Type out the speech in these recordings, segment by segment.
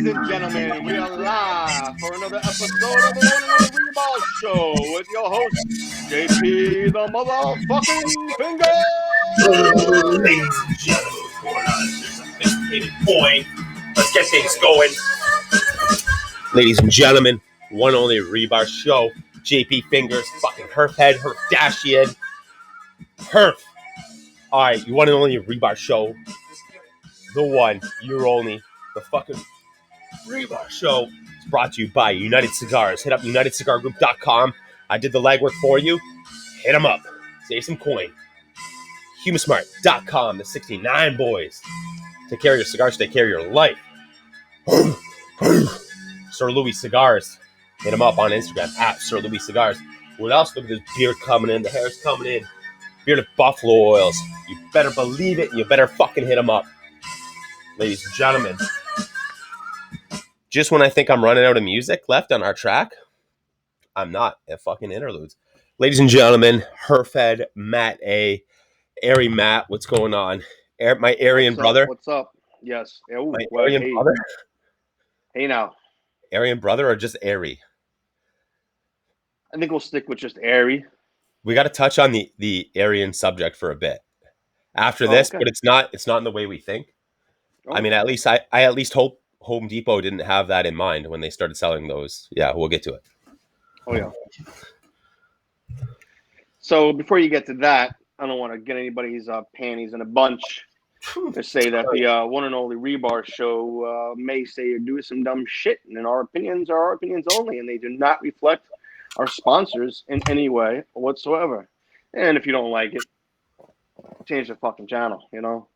Ladies and gentlemen, we are live for another episode of the One and Only Reball Show with your host, JP the motherfucking Finger. Ladies and gentlemen, what's going on? It's a sophisticated point. Let's get things going. Ladies and gentlemen, One Only Rebar Show. JP Fingers, fucking Herf Head, Herf Dashian, Herf. Alright, you want to only Rebar Show. The one, your only, the fucking Rebar Show. It's brought to you by United Cigars. Hit up UnitedCigarGroup.com. I did the legwork for you. Hit them up. Save some coin. Humasmart.com. The 69 boys. Take care of your cigars. Take care of your life. Sir Louis Cigars. Hit them up on Instagram at Sir Louis Cigars. What else? Look at this beard coming in. The hair's coming in. Bearded buffalo oils. You better believe it. You better fucking hit them up. Ladies and gentlemen. Just when I think I'm running out of music left on our track, I'm not. At fucking interludes. Ladies and gentlemen, Herfed, Matt A. Airy Matt, what's going on? My Aryan brother. What's up? Yes. Ooh, My Aryan brother. Hey now. Aryan brother or just Airy? I think we'll stick with just Airy. We got to touch on the Aryan subject for a bit after this, okay. But it's not in the way we think. Okay. I mean, at least I at least hope Home Depot didn't have that in mind when they started selling those. Yeah, we'll get to it. Oh yeah. So before you get to that, I don't want to get anybody's panties in a bunch to say that the One and Only Rebar Show may say or do some dumb shit, and our opinions are our opinions only, and they do not reflect our sponsors in any way whatsoever. And if you don't like it, change the fucking channel, you know?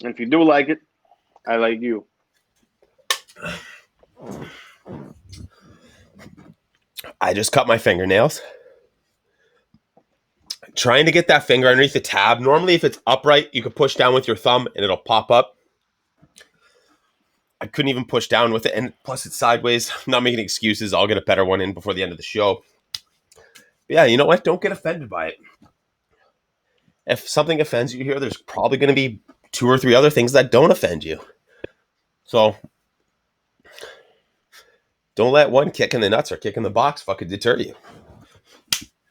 And if you do like it, I like you. I just cut my fingernails. Trying to get that finger underneath the tab. Normally, if it's upright, you can push down with your thumb and it'll pop up. I couldn't even push down with it, and plus it's sideways. I'm not making excuses. I'll get a better one in before the end of the show. But yeah, you know what? Don't get offended by it. If something offends you here, there's probably going to be 2 or 3 other things that don't offend you. So don't let one kick in the nuts or kick in the box fucking deter you.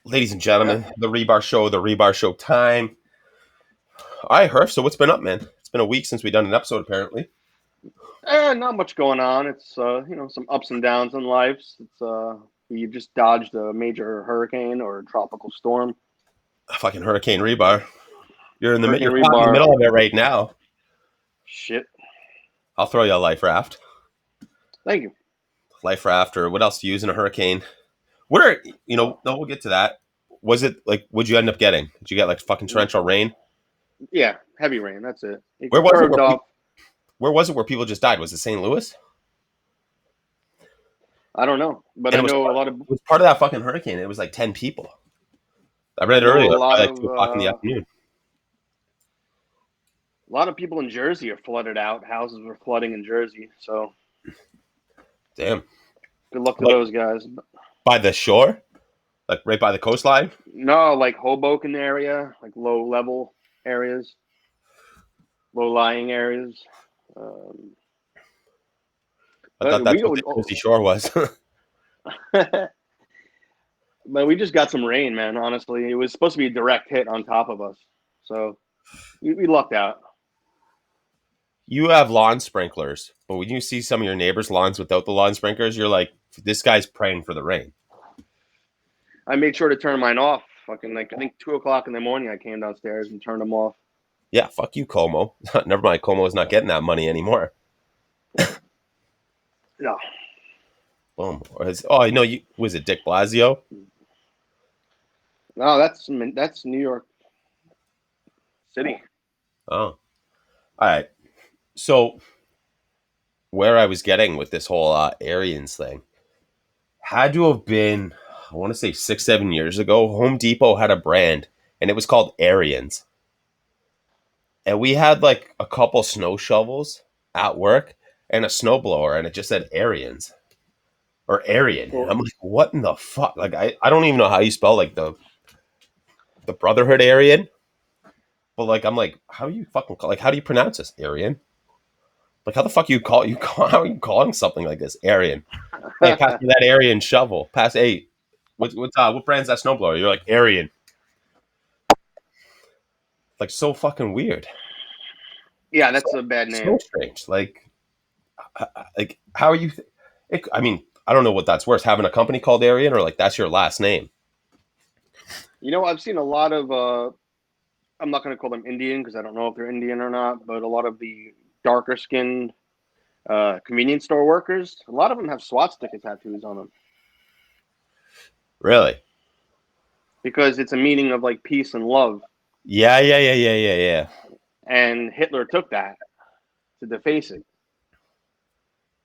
Ladies and gentlemen, the Rebar Show time. All right, Herf, so what's been up, man? It's been a week since we've done an episode, apparently. Not much going on. It's some ups and downs in life. It's you just dodged a major hurricane or tropical storm. A fucking Hurricane Rebar. You're in the middle of it right now. Shit. I'll throw you a life raft. Thank you. Life raft, or what else do you use in a hurricane? What are no, we'll get to that. Was it like? What'd you end up getting? Did you get like fucking torrential rain? Yeah, heavy rain. That's it. Where was it where people just died? Was it St. Louis? I don't know, but I know a lot of. It was part of that fucking hurricane. It was like 10 people. I read it earlier, like 2 o'clock in the afternoon. A lot of people in Jersey are flooded out. Houses were flooding in Jersey, so. Damn. Good luck to those guys. By the shore? Like right by the coastline? No, like Hoboken area, like low-level areas, low-lying areas. I thought that's what the Jersey Shore was. But we just got some rain, man, honestly. It was supposed to be a direct hit on top of us. So we lucked out. You have lawn sprinklers, but when you see some of your neighbors' lawns without the lawn sprinklers, you're like, this guy's praying for the rain. I made sure to turn mine off. Fucking I think 2 o'clock in the morning I came downstairs and turned them off. Yeah, fuck you, Como. Never mind, Como is not getting that money anymore. No. Boom. I know you. Was it Dick Blasio? No, that's New York City. Oh. All right. So where I was getting with this whole Aryans thing had to have been, I want to say 6-7 years ago. Home Depot had a brand, and it was called Aryans. And we had like a couple snow shovels at work and a snowblower, and it just said Aryans or Aryan. And I'm like, what in the fuck? Like, I don't even know how you spell like the Brotherhood Aryan. But like, I'm like, how do you fucking call? Like, how do you pronounce this, Aryan? Like, how the fuck how are you calling something like this, Aryan? Hey, pass me that Aryan shovel. Pass. Hey, what brand's that snowblower? You're like Aryan. Like, so fucking weird. Yeah, that's a bad So name. strange. Like how are you? I mean, I don't know what that's worse, having a company called Aryan or like that's your last name. I've seen a lot of. I'm not going to call them Indian because I don't know if they're Indian or not, but a lot of the darker skinned convenience store workers, a lot of them have swastika tattoos on them Really? because it's a meaning of like peace and love. Yeah. And Hitler took that to deface it.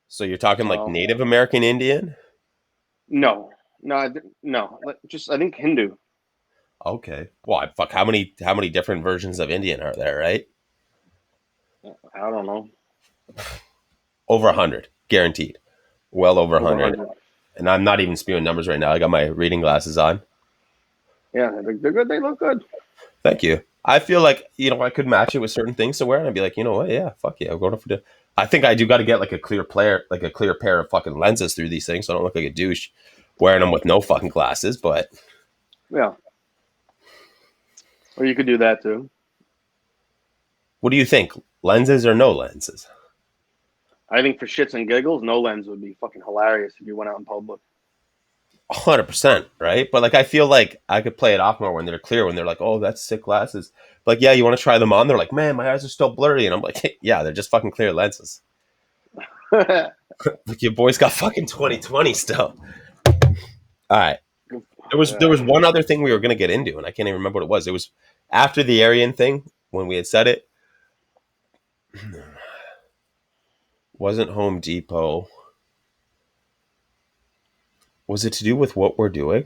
So you're talking like So Native American Indian? no, no. Just I think Hindu. Okay. Well, fuck. How many different versions of Indian are there? Right? I don't know. Over 100, guaranteed. Well over Over 100. 100. And I'm not even spewing numbers right now. I got my reading glasses on. Yeah, they're good. They look good. Thank you. I feel like I could match it with certain things to wear, and I'd be like, you know what? Yeah, fuck yeah, I'm going for the. I think I do got to get like a clear pair of fucking lenses through these things, so I don't look like a douche wearing them with no fucking glasses. But Yeah. Or you could do that too. what do you think? Lenses or no lenses? I think for shits and giggles, no lens would be fucking hilarious if you went out in public. 100%, right? But like, I feel like I could play it off more when they're clear. When they're like, "Oh, that's sick glasses." Like, yeah, you want to try them on? They're like, "Man, my eyes are still blurry," and I'm like, "Yeah, they're just fucking clear lenses." Like your boy's got fucking 2020 still. All right. There was one other thing we were gonna get into, and I can't even remember what it was. It was after the Aryan thing when we had said it. Wasn't Home Depot? Was it to do with what we're doing?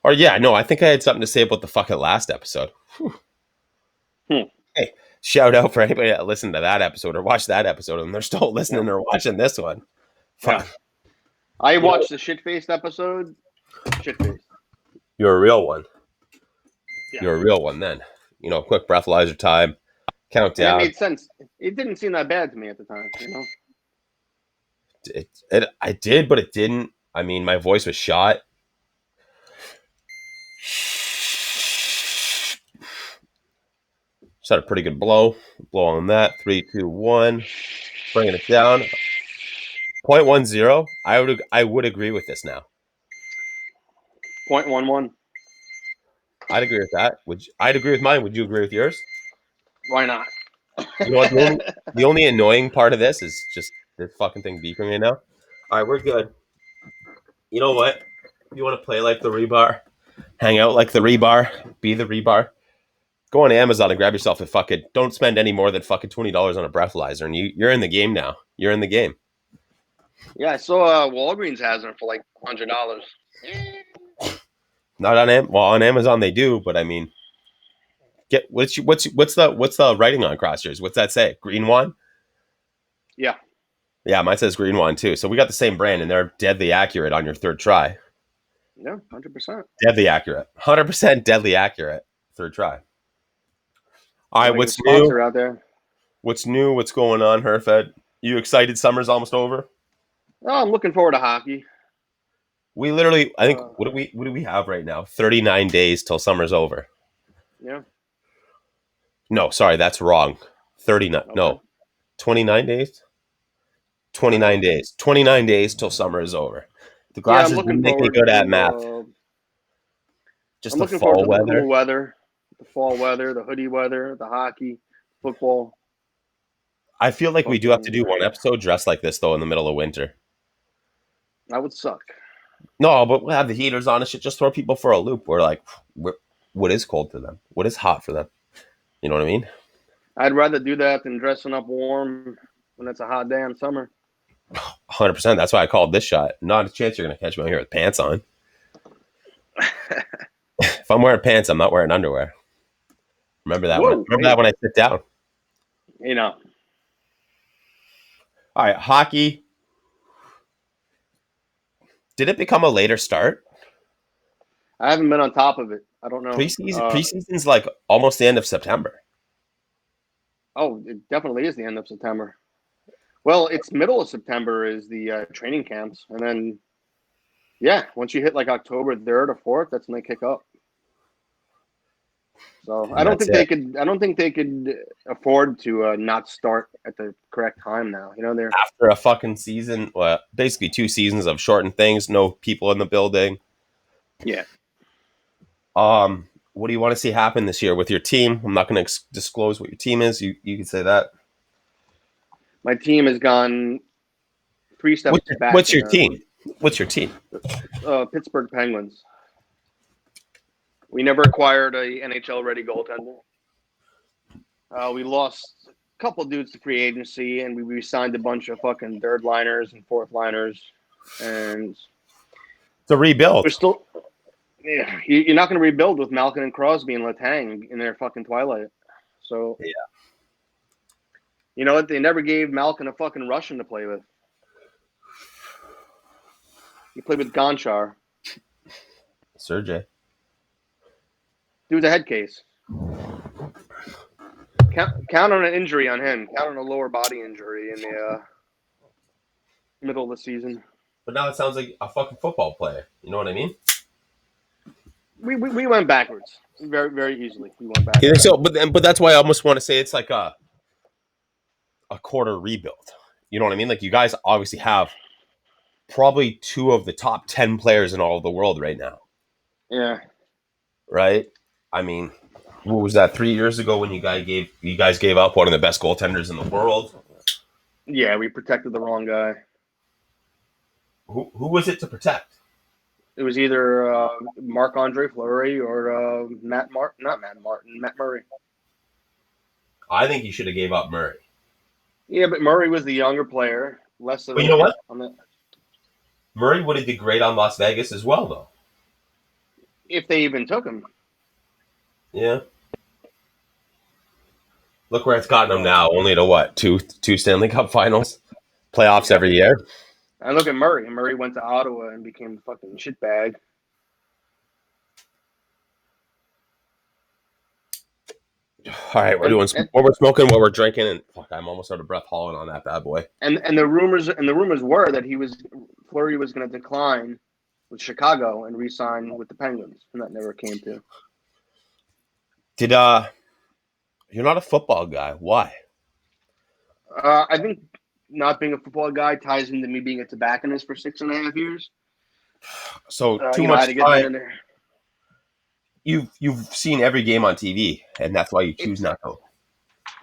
Or yeah, no, I think I had something to say about the fucking last episode. Hey, shout out for anybody that listened to that episode or watched that episode, and they're still listening Yeah. or watching this one. Yeah. Fuck, I watched the shit-faced episode. Shit-faced. you're a real one. Yeah. You're a real one then. Quick breathalyzer time, And it countdown. made sense. It didn't seem that bad to me at the time, I did, but it didn't. I mean, my voice was shot. Just had a pretty good blow. Blow on that. 3, 2, 1. Bringing it down. 0.10. I would agree with this now. 0.11. I'd agree with that. I'd agree with mine. Would you agree with yours? Why not? You know what? The only annoying part of this is just this fucking thing beeping right now. All right, we're good. You know what? You want to play like the rebar, hang out like the rebar, be the rebar. Go on Amazon and grab yourself a fucking. Don't spend any more than fucking $20 on a breathalyzer, and you're in the game now. You're in the game. Yeah, I saw Walgreens has them for like $100. Not on on Amazon they do, but I mean, what's the writing on across yours? What's that say? Green one? Yeah. Yeah, mine says green one too. So we got the same brand, and they're deadly accurate on your third try. Yeah, 100%. Deadly accurate. 100% deadly accurate. Third try. All right, Like a what's new? sponsor out there. What's new? What's going on, Herfed? You excited? Summer's almost over. Oh, I'm looking forward to hockey. We literally, I think, what do we have right now? 39 days till summer's over. Yeah. No, sorry, that's wrong. 39. Okay. No, 29 days. 29 days. 29 days till summer is over. The Yeah, glasses didn't make me good at math. Just I'm the looking forward fall to the weather. cool weather, the fall weather, the hoodie weather, the hockey, football. I feel like we do have to do one episode dressed like this though in the middle of winter. That would suck. No, but we'll have the heaters on and shit. Just throw people for a loop. We're like, what is cold for them? What is hot for them? You know what I mean? I'd rather do that than dressing up warm when it's a hot day in summer. 100%. That's why I called this shot. Not a chance you're going to catch me out here with pants on. If I'm wearing pants, I'm not wearing underwear. Remember that one. Remember that when I sit down. All right, hockey. Did it become a later start? I haven't been on top of it. I don't know. Preseason's like almost the end of September. Oh, it definitely is the end of September. Well, it's middle of September is the training camps, and then once you hit like October 3rd or 4th, that's when they kick up. So And that's it. I don't think they could afford to not start at the correct time now. They're After a fucking season, well, basically 2 seasons of shortened things, no people in the building. yeah. What do you want to see happen this year with your team? I'm not going to disclose what your team is. You can say that. My team has gone 3 steps back. What's your team? What's your team? Pittsburgh Penguins. We never acquired a NHL ready goaltender. We lost a couple dudes to free agency, and we re-signed a bunch of fucking third liners and fourth liners, and It's a rebuild. we're still. Yeah, you're not going to rebuild with Malkin and Crosby and Letang in their fucking twilight. So Yeah. You know what? They never gave Malkin a fucking Russian to play with. He played with Gonchar. Sergey. Dude's a head case. Count on an injury on him. Count on a lower body injury in the middle of the season. But now it sounds like a fucking football player. You know what I mean? We went backwards very, very easily. We went backwards. You think so? But that's why I almost want to say it's like a quarter rebuild. You know what I mean? Like you guys obviously have probably 2 of the top 10 players in all of the world right now. Yeah. Right? I mean, what was that 3 years ago when you guys gave up one of the best goaltenders in the world? Yeah, we protected the wrong guy. Who was it to protect? It was either Marc-Andre Fleury or Matt Murray. I think you should have gave up Murray. Yeah, but Murray was the younger player. Less of. But you know what? Murray would have did great on Las Vegas as well, though. If they even took him. Yeah. Look where it's gotten him now. Only to what? Two Stanley Cup finals? Playoffs every year? And look at Murray. Murray went to Ottawa and became a fucking shitbag. All right, we're doing what we're smoking, what we're drinking, and fuck, I'm almost out of breath hauling on that bad boy. And the rumors were that Fleury was going to decline with Chicago and re-sign with the Penguins, and that never came to. Did you're not a football guy? Why? I think not being a football guy ties into me being a tobacconist for 6.5 years. So too much time. There. You've seen every game on TV, and that's why you choose not to.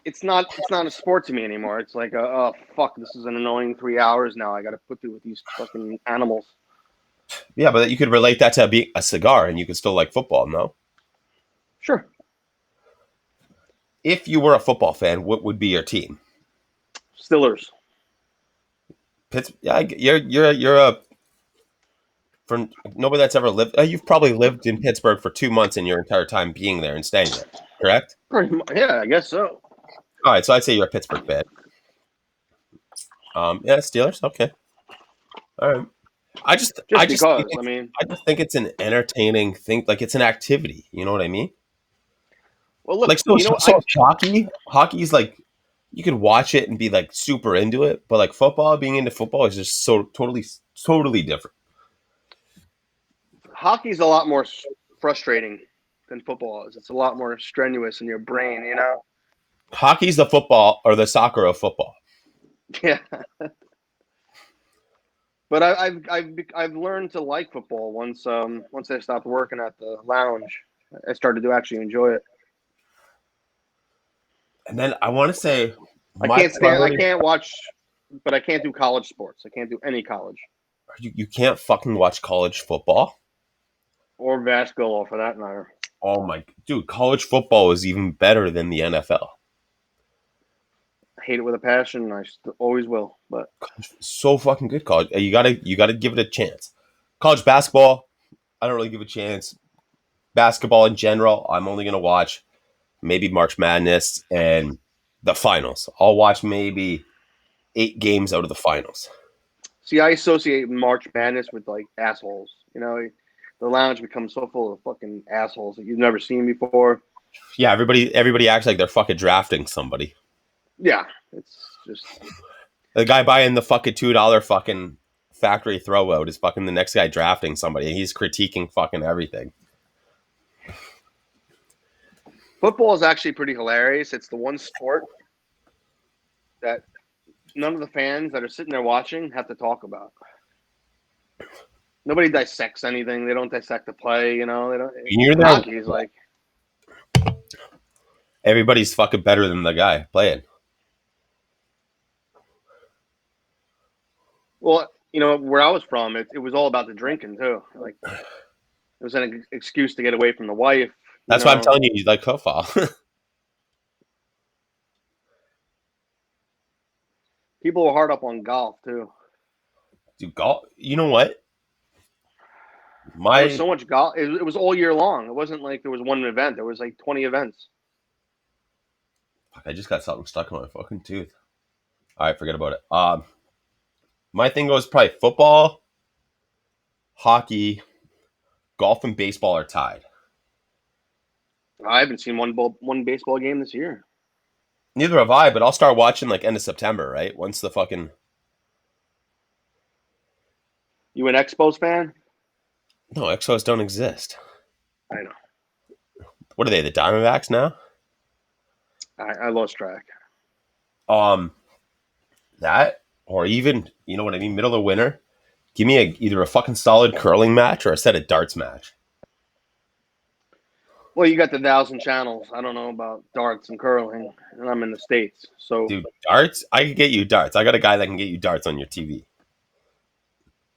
It's not a sport to me anymore. It's like, oh fuck, this is an annoying 3 hours now. I got to put through with these fucking animals. Yeah, but you could relate that to being a cigar, and you could still like football, no? Sure. If you were a football fan, what would be your team? Steelers. Yeah, you're a. For nobody that's ever lived, you've probably lived in Pittsburgh for 2 months in your entire time being there and staying there, correct? Pretty much, yeah, I guess so. All right, so I'd say you're a Pittsburgh fan. Yeah, Steelers. Okay. All right. I just think it's an entertaining thing. Like it's an activity. You know what I mean? Well, look, like hockey is like you could watch it and be like super into it, but like being into football is just so totally different. Hockey's a lot more frustrating than football is. It's a lot more strenuous in your brain, you know? Hockey's the football or the soccer of football. Yeah. But I've learned to like football once I stopped working at the lounge. I started to actually enjoy it. And then I want to say I can't watch, but I can't do college sports. I can't do any college. You can't fucking watch college football? Or basketball, for that matter. Oh my dude, college football is even better than the NFL. I hate it with a passion, and I always will. But so fucking good college. You gotta give it a chance. College basketball, I don't really give a chance. Basketball in general, I'm only gonna watch maybe March Madness and the finals. I'll watch maybe 8 games out of the finals. See, I associate March Madness with like assholes. You know, the lounge becomes so full of fucking assholes that you've never seen before. Yeah, everybody acts like they're fucking drafting somebody. Yeah, it's just The guy buying the fucking $2 fucking factory throwout is fucking the next guy drafting somebody, and he's critiquing fucking everything. football is actually pretty hilarious. It's the one sport that none of the fans that are sitting there watching have to talk about. Nobody dissects anything. They don't dissect the play. You know, they don't. You're there. Hockey is like Everybody's fucking better than the guy playing. well, you know, where I was from, it was all about the drinking too. Like it was an excuse to get away from the wife. That's why I'm telling you, he's like football. People were hard up on golf too. Dude, golf. You know what? There was so much golf. It was all year long. It wasn't like there was one event. There was like 20 events. Fuck, I just got something stuck in my fucking tooth. All right, forget about it. My thing goes probably football, hockey, golf, and baseball are tied. I haven't seen one baseball game this year. Neither have I, but I'll start watching like end of September, right? Once the fucking... You an Expos fan? No, Expos don't exist. I know. What are they, the Diamondbacks now? I lost track. That, or even, you know what I mean, middle of winter, give me either a fucking solid curling match or a set of darts match. Well, you got the 1,000 channels. I don't know about darts and curling, and I'm in the States. So, Dude, darts? I can get you darts. I got a guy that can get you darts on your TV.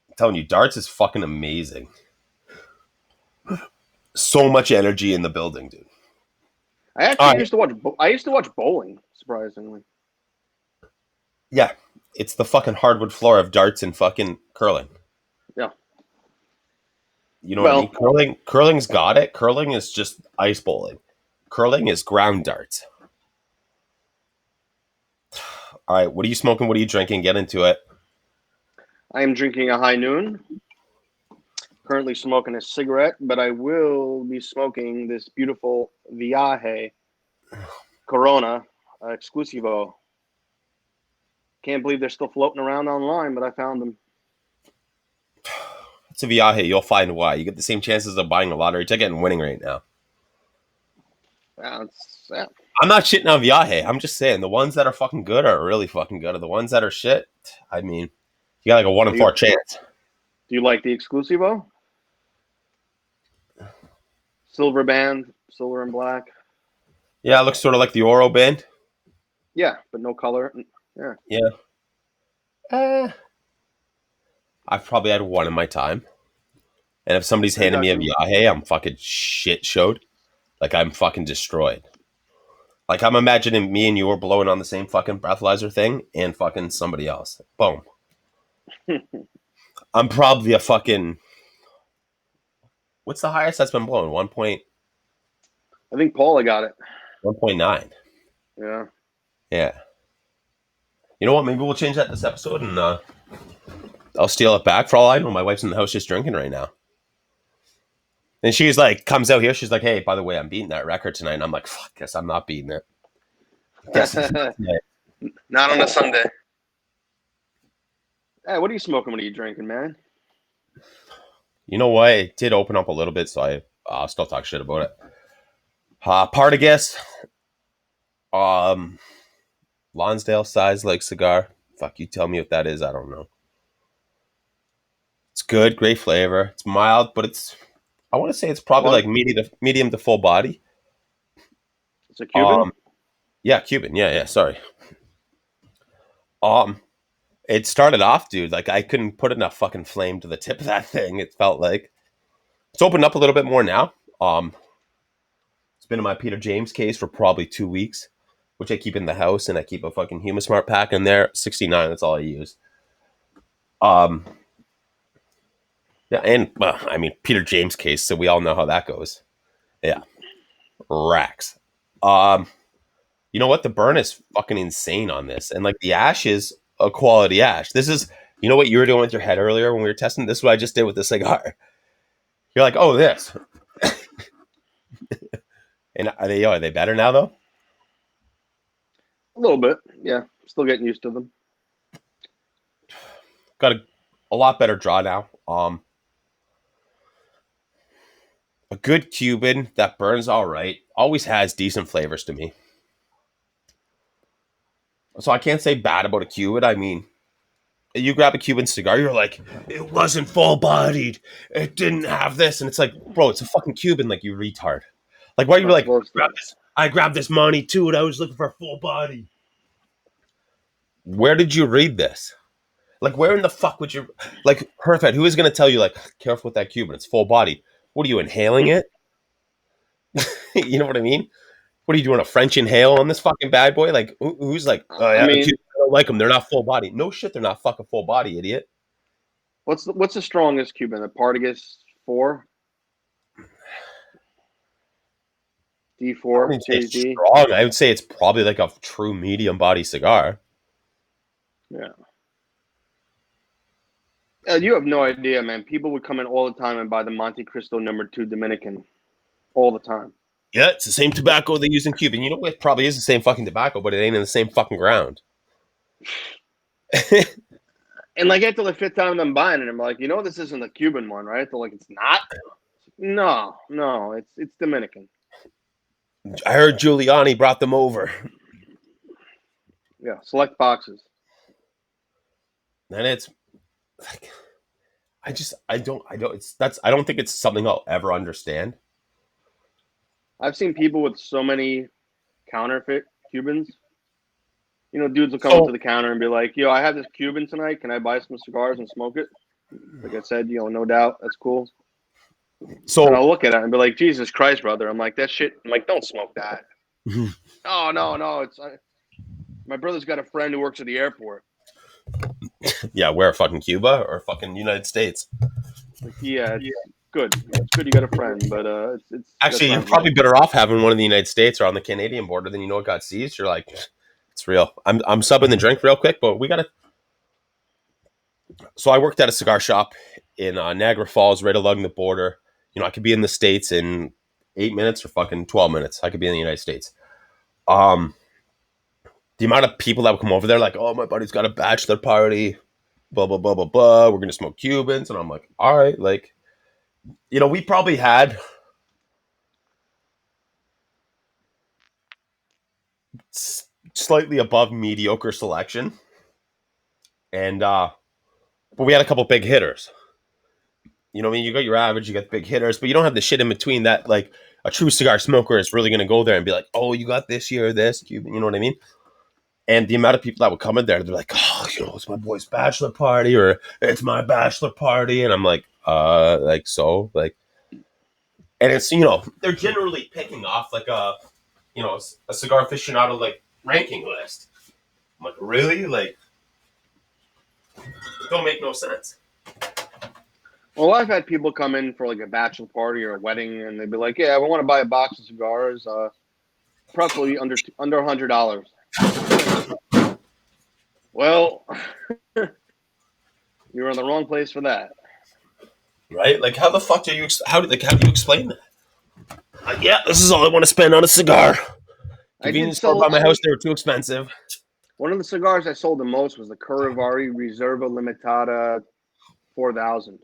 I'm telling you, darts is fucking amazing. So much energy in the building, dude. I actually used to watch. I used to watch bowling. Surprisingly, yeah, it's the fucking hardwood floor of darts and fucking curling. Yeah, you know what I mean. Curling's got it. Curling is just ice bowling. Curling is ground darts. All right, what are you smoking? What are you drinking? Get into it. I am drinking a High Noon. Currently smoking a cigarette, but I will be smoking this beautiful Viaje Corona Exclusivo. Can't believe they're still floating around online, but I found them. It's a Viaje. You'll find why. You get the same chances of buying a lottery ticket and winning right now. Yeah. I'm not shitting on Viaje. I'm just saying the ones that are fucking good are really fucking good. The ones that are shit, I mean, you got like a 1 in 4 chance. Do you like the Exclusivo? Silver band, silver and black. Yeah, it looks sort of like the Oro band. Yeah, but no color. Yeah. I've probably had one in my time. And if somebody's handing me a Viaje, I'm fucking shit showed. Like, I'm fucking destroyed. Like, I'm imagining me and you are blowing on the same fucking breathalyzer thing and fucking somebody else. Boom. I'm probably a fucking... What's the highest that's been blown? 1 point... I think Paula got it. 1.9. Yeah. Yeah. You know what? Maybe we'll change that this episode and I'll steal it back. For all I know, my wife's in the house just drinking right now. And she's like, comes out here. She's like, hey, by the way, I'm beating that record tonight. And I'm like, fuck, guess I'm not beating it. Not on a Sunday. Hey, what are you smoking? What are you drinking, man? You know what? It did open up a little bit, so I'll still talk shit about it. Partagas. Lonsdale size like cigar. Fuck, you tell me what that is. I don't know. It's good, great flavor. It's mild, but I want to say it's probably like medium to full body. It's a Cuban? Yeah, Cuban. Yeah, sorry. It started off, dude, like I couldn't put enough fucking flame to the tip of that thing. It felt like it's opened up a little bit more now. It's been in my Peter James case for probably 2 weeks, which I keep in the house, and I keep a fucking Humasmart pack in there. 69, that's all I use. Yeah, and I mean Peter James case, so we all know how that goes. Yeah, racks. You know what? The burn is fucking insane on this, and like the ash is a quality ash. This is, you know what you were doing with your head earlier when we were testing. This is what I just did with the cigar. You're like, oh, this. And are they better now though? A little bit, yeah. Still getting used to them. Got a lot better draw now. A good Cuban that burns all right always has decent flavors to me. So I can't say bad about a Cuban. I mean, you grab a Cuban cigar, you're like, it wasn't full bodied. It didn't have this, and it's like, bro, it's a fucking Cuban, like you retard. Like, why are you like, grab this? I grabbed this money too, and I was looking for a full body. Where did you read this? Like, where in the fuck would you, like, Herfed, who is going to tell you, like, careful with that Cuban, it's full body? What are you, inhaling it? You know what I mean? What are you doing, a French inhale on this fucking bad boy? Like, who's like, oh, yeah, I mean, I don't like them, they're not full body. No shit, they're not fucking full body, idiot. What's the strongest Cuban? The Partagas 4? D4? It's strong. I would say it's probably like a true medium body cigar. Yeah. You have no idea, man. People would come in all the time and buy the Monte Cristo No. 2 Dominican all the time. Yeah, it's the same tobacco they use in Cuban. You know, it probably is the same fucking tobacco, but it ain't in the same fucking ground. And like after the fifth time I'm buying it, I'm like, you know, this isn't the Cuban one, right? They're like, it's not. No, it's Dominican. I heard Giuliani brought them over. Yeah, select boxes. And it's like, I don't think it's something I'll ever understand. I've seen people with so many counterfeit Cubans. You know, dudes will come up to the counter and be like, yo, I have this Cuban tonight. Can I buy some cigars and smoke it? Like I said, you know, no doubt. That's cool. So and I'll look at it and be like, Jesus Christ, brother. I'm like, that shit. I'm like, don't smoke that. Oh, no. It's my brother's got a friend who works at the airport. Yeah, where, fucking Cuba or fucking United States? Like, yeah, it's good. It's good you got a friend, but it's actually, you're probably better off having one in the United States or on the Canadian border than you know it got seized. You're like, it's real. I'm subbing the drink real quick, but we gotta. So I worked at a cigar shop in Niagara Falls, right along the border. You know, I could be in the States in 8 minutes or fucking 12 minutes. I could be in the United States. The amount of people that would come over there, like, oh, my buddy's got a bachelor party, blah, blah, blah, blah, blah. We're going to smoke Cubans. And I'm like, all right. Like, you know, we probably had slightly above mediocre selection. And, but we had a couple big hitters. You know what I mean? You got your average, you got big hitters, but you don't have the shit in between that, like, a true cigar smoker is really going to go there and be like, oh, you got this year, this, Cuban, you know what I mean? And the amount of people that would come in there, they're like, oh, you know, it's my boy's bachelor party, or it's my bachelor party. And I'm like, so, like, and it's, you know, they're generally picking off like a cigar aficionado, like, ranking list. I'm like, really? Like, it don't make no sense. Well, I've had people come in for like a bachelor party or a wedding, and they'd be like, "Yeah, I want to buy a box of cigars, preferably under $100." Well, you're in the wrong place for that, right? Like, how the fuck do you how do you explain that? Yeah, this is all I want to spend on a cigar. Convenience store by my house, they were too expensive. One of the cigars I sold the most was the Curivari Reserva Limitada 4,000.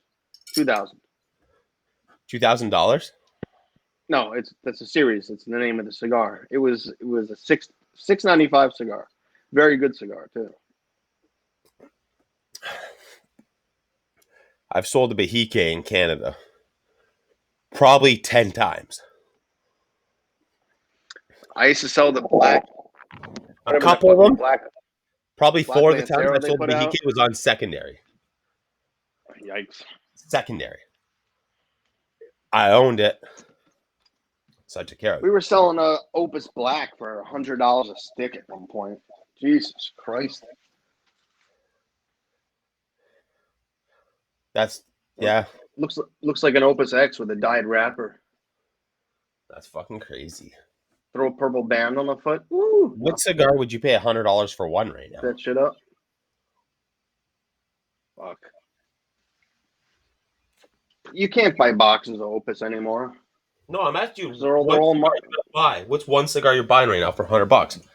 $2,000? No, that's a series. It's the name of the cigar. It was a $6.95 cigar. Very good cigar too. I've sold a Bahike in Canada probably 10 times. I used to sell the black. A couple of them. Probably 4 of the times I sold the Bahike was on secondary. Yikes. Secondary. I owned it. So I took care of it. We were selling a Opus Black for $100 a stick at one point. Jesus Christ. That's, yeah. Looks like an Opus X with a dyed wrapper. That's fucking crazy. Throw a purple band on the foot. Woo. What cigar would you pay $100 for one right now? That shit up. Fuck. You can't buy boxes of Opus anymore. No, I'm asking you, They're all what cigar you gonna buy? What's one cigar you're buying right now for $100?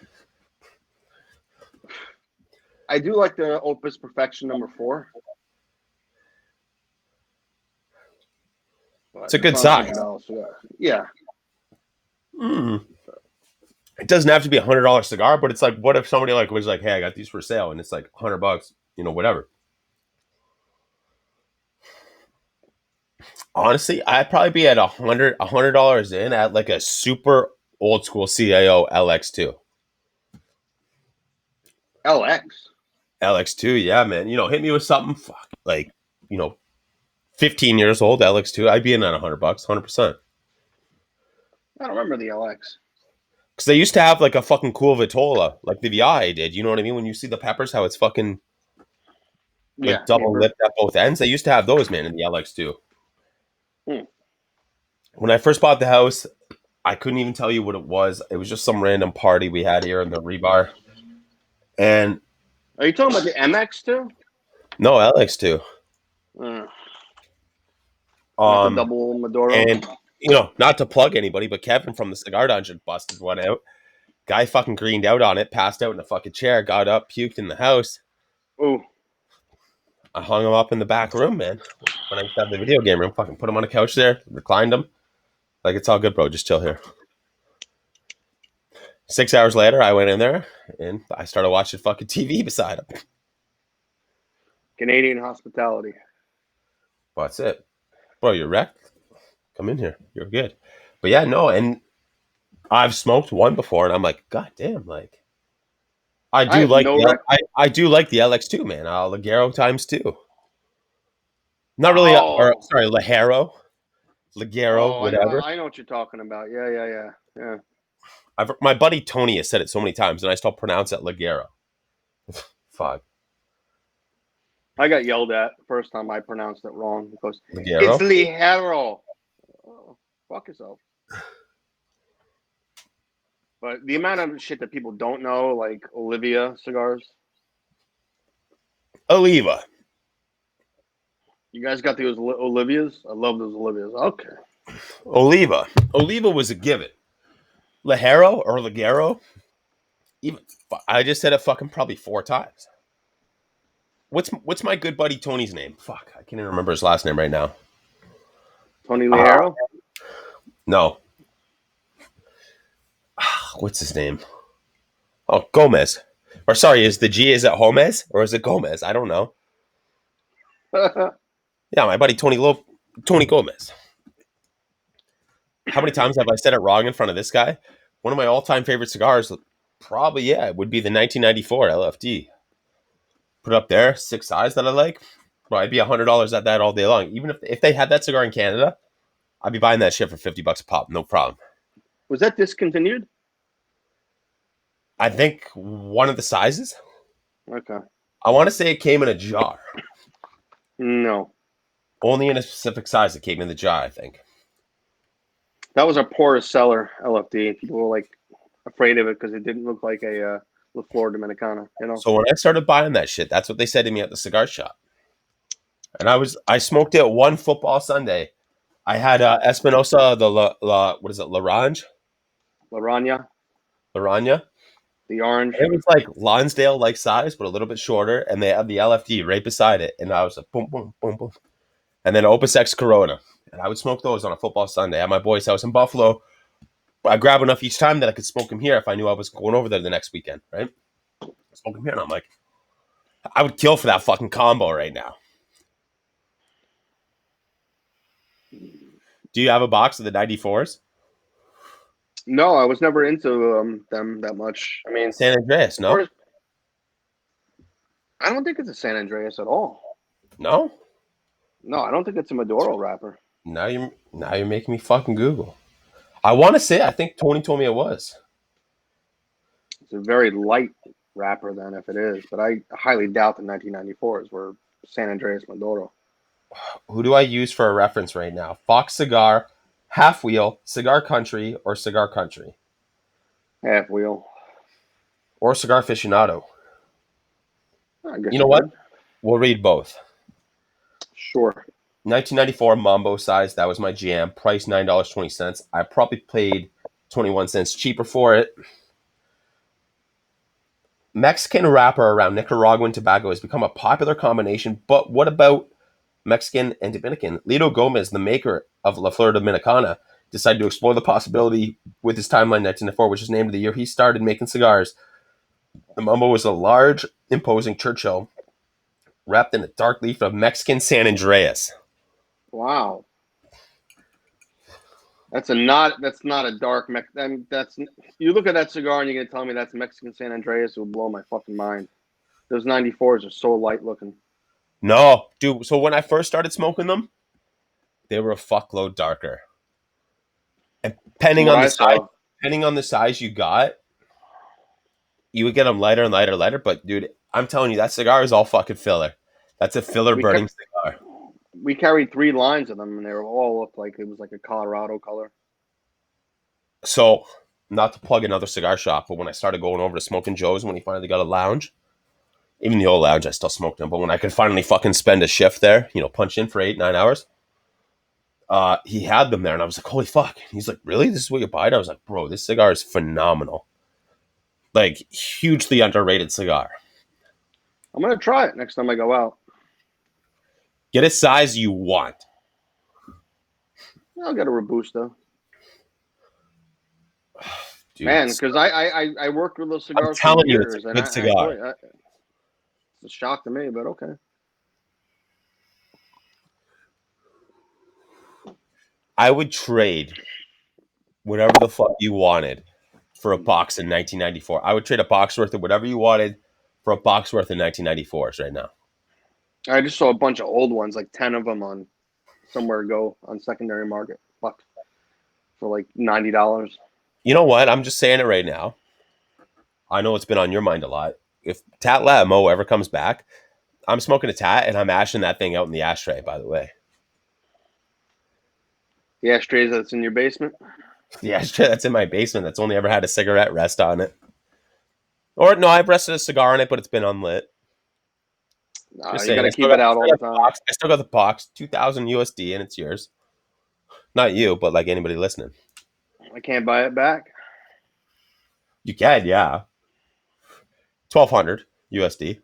I do like the Opus Perfection #4. It's a good size. Yeah. It doesn't have to be $100 cigar, but it's like, what if somebody like was like, hey, I got these for sale, and it's like $100, whatever. Honestly, I'd probably be at $100 in at like a super old school CAO LX2. LX2, yeah, man. Hit me with something like, 15 years old LX2. I'd be in at $100, 100%. I don't remember the LX. Because they used to have like a fucking cool Vitola, like the VI did. You know what I mean? When you see the peppers, how it's fucking like double lipped at both ends. They used to have those, man, in the LX2. When I first bought the house, I couldn't even tell you what it was. It was just some random party we had here in the rebar. And are you talking about the MX2? No, LX2. Not the double Maduro. And not to plug anybody, but Kevin from the Cigar Dungeon busted one out. Guy fucking greened out on it, passed out in a fucking chair, got up, puked in the house. Ooh. I hung him up in the back room, man. When I used to have the video game room, fucking put him on a couch there, reclined him. Like, it's all good, bro. Just chill here. 6 hours later, I went in there and I started watching fucking TV beside him. Canadian hospitality. Well, that's it. Bro, you're wrecked. Come in here. You're good. But yeah, no, and I've smoked one before and I'm like, God damn, like I do like the LX2, man. Ligero ×2. Not really Ligero. Ligero, whatever. I know what you're talking about. Yeah. My buddy Tony has said it so many times, and I still pronounce it Ligero. Fuck. I got yelled at the first time I pronounced it wrong because Ligero? It's Ligero. Oh, fuck yourself. But the amount of shit that people don't know, like Olivia cigars. Oliva. You guys got those Olivias? I love those Olivias. Okay. Oliva. Oliva was a given. Ligero or Ligero? Even I just said it fucking probably 4 times. What's my good buddy Tony's name? Fuck, I can't even remember his last name right now. Tony Ligero? No. What's his name? Oh, Gomez. Or sorry, is it Gomez or is it Gomez? I don't know. Yeah, my buddy Tony Gomez. How many times have I said it wrong in front of this guy? One of my all-time favorite cigars, probably, it would be the 1994 LFD. Put it up there, 6 size that I like. Well, I'd be $100 at that all day long. Even if they had that cigar in Canada, I'd be buying that shit for $50 a pop, no problem. Was that discontinued? I think one of the sizes. Okay. I want to say it came in a jar. No. Only in a specific size it came in the jar, I think. That was our poorest seller, LFD. People were like afraid of it because it didn't look like a La Flor Dominicana, So when I started buying that shit, that's what they said to me at the cigar shop. And I smoked it one football Sunday. I had Espinosa, what is it, Laranja? The orange. It was like Lonsdale-like size, but a little bit shorter, and they had the LFD right beside it. And I was like, boom, boom, boom, boom. And then Opus X Corona. And I would smoke those on a football Sunday at my boy's house in Buffalo. I grab enough each time that I could smoke them here if I knew I was going over there the next weekend, right? Smoke them here, and I'm like, I would kill for that fucking combo right now. Do you have a box of the 94s? No, I was never into them that much. I mean, San Andreas, no? I don't think it's a San Andreas at all. No? No, I don't think it's a Maduro wrapper. Now you're making me fucking Google. I want to say, I think Tony told me it was. It's a very light wrapper then, if it is. But I highly doubt the 1994s were San Andreas Maduro. Who do I use for a reference right now? Fox Cigar, Half Wheel, Cigar Country, or Cigar Country? Half Wheel. Or Cigar Aficionado. I guess you know what? We'll read both. Sure. 1994 Mambo size. That was my jam. Price $9.20. I probably paid 21 cents cheaper for it. Mexican wrapper around Nicaraguan tobacco has become a popular combination, but what about Mexican and Dominican? Lito Gomez, the maker of La Flor Dominicana, decided to explore the possibility with his timeline 1994, which is named the year he started making cigars. The Mambo was a large, imposing Churchill wrapped in a dark leaf of Mexican San Andreas. Wow. That's not a dark that's you look at that cigar and you're gonna tell me that's Mexican San Andreas, it will blow my fucking mind. Those 94s are so light looking. No, dude. So when I first started smoking them, they were a fuckload darker. And From what I saw. depending on the size you got, you would get them lighter and lighter and lighter. But dude, I'm telling you, that cigar is all fucking filler. That's a filler burning cigar. We carried 3 lines of them, and they were all looked like it was like a Colorado color. So, not to plug another cigar shop, but when I started going over to Smoking Joe's, when he finally got a lounge, even the old lounge, I still smoked them. But when I could finally fucking spend a shift there, punch in for 8-9 hours, he had them there, and I was like, holy fuck. He's like, really? This is what you buy it? I was like, bro, this cigar is phenomenal. Like, hugely underrated cigar. I'm going to try it next time I go out. Get a size you want. I'll get a Robusto. Dude, man, because I worked with those cigars. I'm telling you, years, it's a good cigar. It's a shock to me, but okay. I would trade whatever the fuck you wanted for a box in 1994. I would trade a box worth of whatever you wanted for a box worth of 1994s right now. I just saw a bunch of old ones, like 10 of them on somewhere go on secondary market. Fuck. For like $90. You know what? I'm just saying it right now. I know it's been on your mind a lot. If Tat Lamo ever comes back, I'm smoking a Tat and I'm ashing that thing out in the ashtray, by the way. The ashtrays that's in your basement? The ashtray that's in my basement that's only ever had a cigarette rest on it. Or, no, I've rested a cigar on it, but it's been unlit. You gotta keep it out all the time. I still got the box, $2,000 USD, and it's yours. Not you, but like anybody listening. I can't buy it back. You can, yeah. $1,200 USD.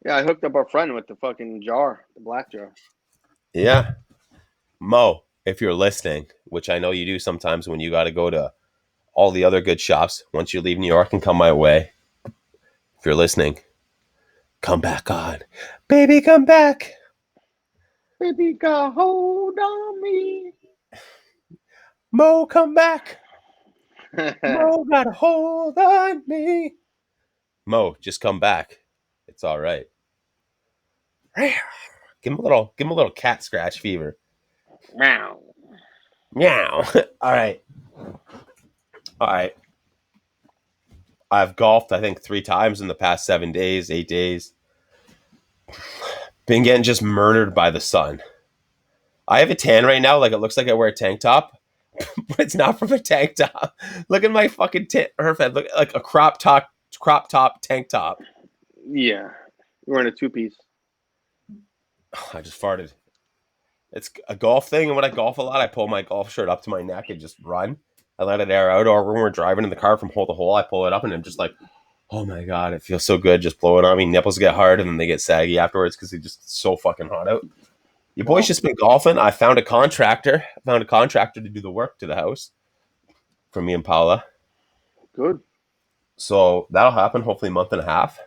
Yeah, I hooked up our friend with the fucking jar, the black jar. Yeah. Mo, if you're listening, which I know you do sometimes when you got to go to all the other good shops, once you leave New York and come my way, if you're listening, come back on. Baby, come back. Baby, got hold on me. Mo, come back. Mo, got a hold on me. Mo, just come back. It's all right. Give him a little cat scratch fever. Meow. Meow. All right. I've golfed, I think, 3 times in the past 8 days. Been getting just murdered by the sun. I have a tan right now, like it looks like I wear a tank top, but it's not from a tank top. Look at my fucking head. Look like a crop top tank top. Yeah, you're wearing a 2-piece. I just farted. It's a golf thing, and when I golf a lot, I pull my golf shirt up to my neck and just run. I let it air out, or when we're driving in the car from hole to hole, I pull it up, and I'm just like, oh my god, it feels so good just blowing on me. Nipples get hard, and then they get saggy afterwards because it's just so fucking hot out. Your boy's just been golfing. I found a contractor. To do the work to the house for me and Paula. Good. So that'll happen hopefully a month and a half.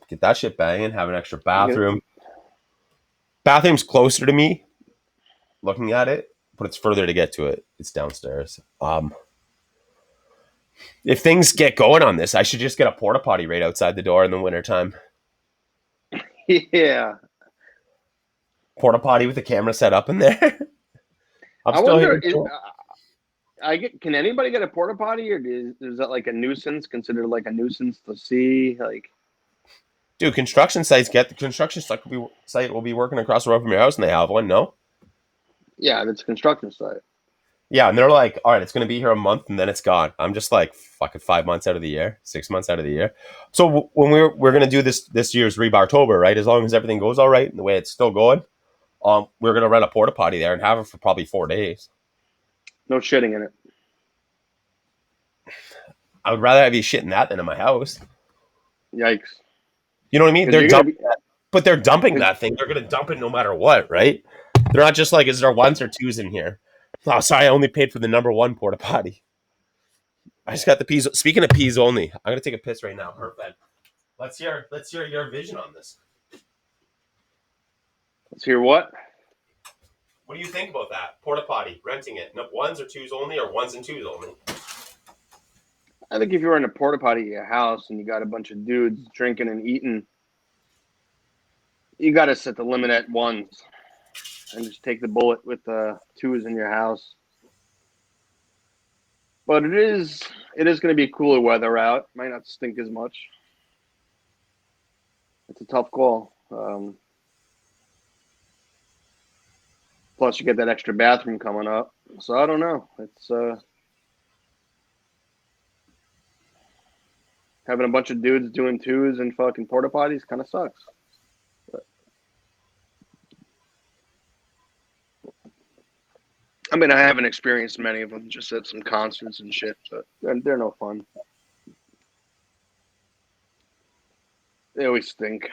Get that shit banging. Have an extra bathroom. Bathroom's closer to me. Looking at it, but it's further to get to it. It's downstairs. If things get going on this, I should just get a porta potty right outside the door in the wintertime. Yeah. Porta potty with a camera set up in there. I wonder, can anybody get a porta potty, or is that like a nuisance? Considered like a nuisance to see? Like, dude, construction site will be working across the road from your house, and they have one. No. Yeah, it's a construction site. Yeah, and they're like, all right, it's going to be here a month, and then it's gone. I'm just like, fucking 5 months out of the year, 6 months out of the year. So when we're going to do this year's Rebartober, right? As long as everything goes all right and the way it's still going, We're gonna rent a porta potty there and have it for probably 4 days. No shitting in it. I would rather have you shitting that than in my house. Yikes. You know what I mean? 'Cause They're you're gonna dumping be. that, but they're dumping 'Cause- that thing. They're gonna dump it no matter what, right? They're not just like, is there ones or twos in here? Oh, sorry, I only paid for the number one porta potty. I just got the peas. Speaking of peas only, I'm gonna take a piss right now. Perfect. Let's hear your vision on this. Let's hear what? What do you think about that? Porta potty, renting it. No, ones or twos only, or ones and twos only? I think if you're in a porta potty at your house and you got a bunch of dudes drinking and eating, you got to set the limit at ones and just take the bullet with the twos in your house. But it is going to be cooler weather out. Might not stink as much. It's a tough call. Plus, you get that extra bathroom coming up. So I don't know. It's having a bunch of dudes doing twos and fucking porta potties kind of sucks. But, I mean, I haven't experienced many of them. Just at some concerts and shit, but they're no fun. They always stink.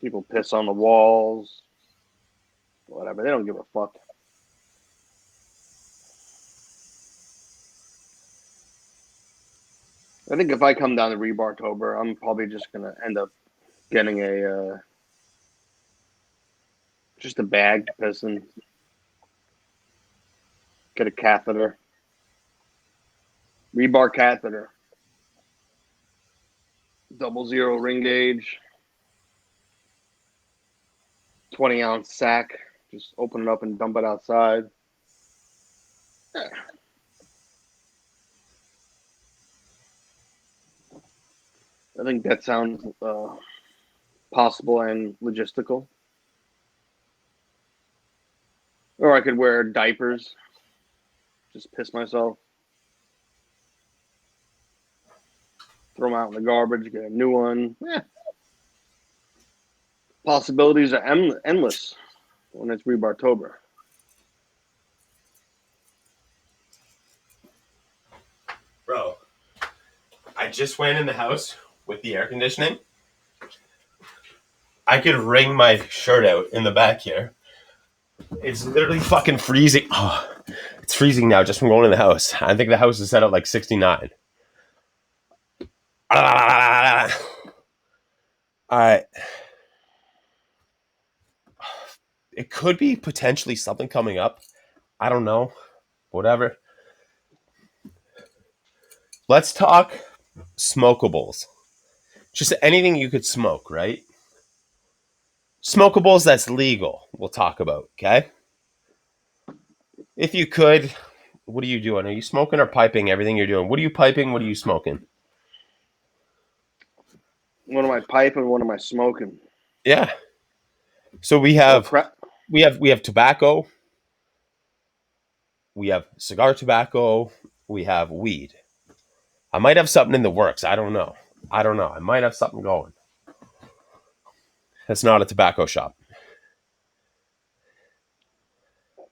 People piss on the walls. Whatever. They don't give a fuck. I think if I come down to Rebartober, I'm probably just going to end up getting just a bag to piss in. Get a catheter. Rebar catheter. 00 ring gauge. 20-ounce sack. Just open it up and dump it outside. Yeah. I think that sounds possible and logistical. Or I could wear diapers. Just piss myself. Throw them out in the garbage. Get a new one. Yeah. Possibilities are endless when it's Rebartober. Bro, I just went in the house with the air conditioning. I could wring my shirt out in the back here. It's literally fucking freezing. Oh, it's freezing now just from going in the house. I think the house is set at like 69. All right. It could be potentially something coming up. I don't know. Whatever. Let's talk smokables. Just anything you could smoke, right? Smokables that's legal, we'll talk about, okay? If you could, what are you doing? Are you smoking or piping everything you're doing? What are you piping? What are you smoking? One of my piping, one of my smoking. Yeah. So we have tobacco. We have cigar tobacco. We have weed. I might have something in the works. I don't know. I might have something going. That's not a tobacco shop. I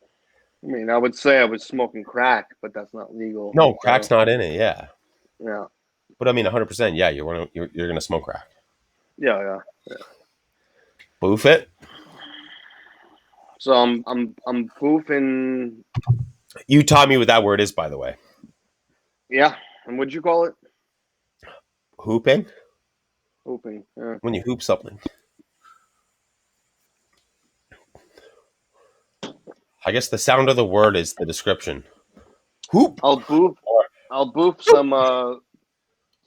mean, I would say I was smoking crack, but that's not legal. No, crack's not in it. Yeah. Yeah. But I mean, 100%. Yeah, you're gonna smoke crack. Yeah. Boof it. So I'm boofing. You taught me what that word is, by the way. Yeah. And what'd you call it? Hooping. Hooping. Yeah. When you hoop something. I guess the sound of the word is the description. Hoop. I'll boof some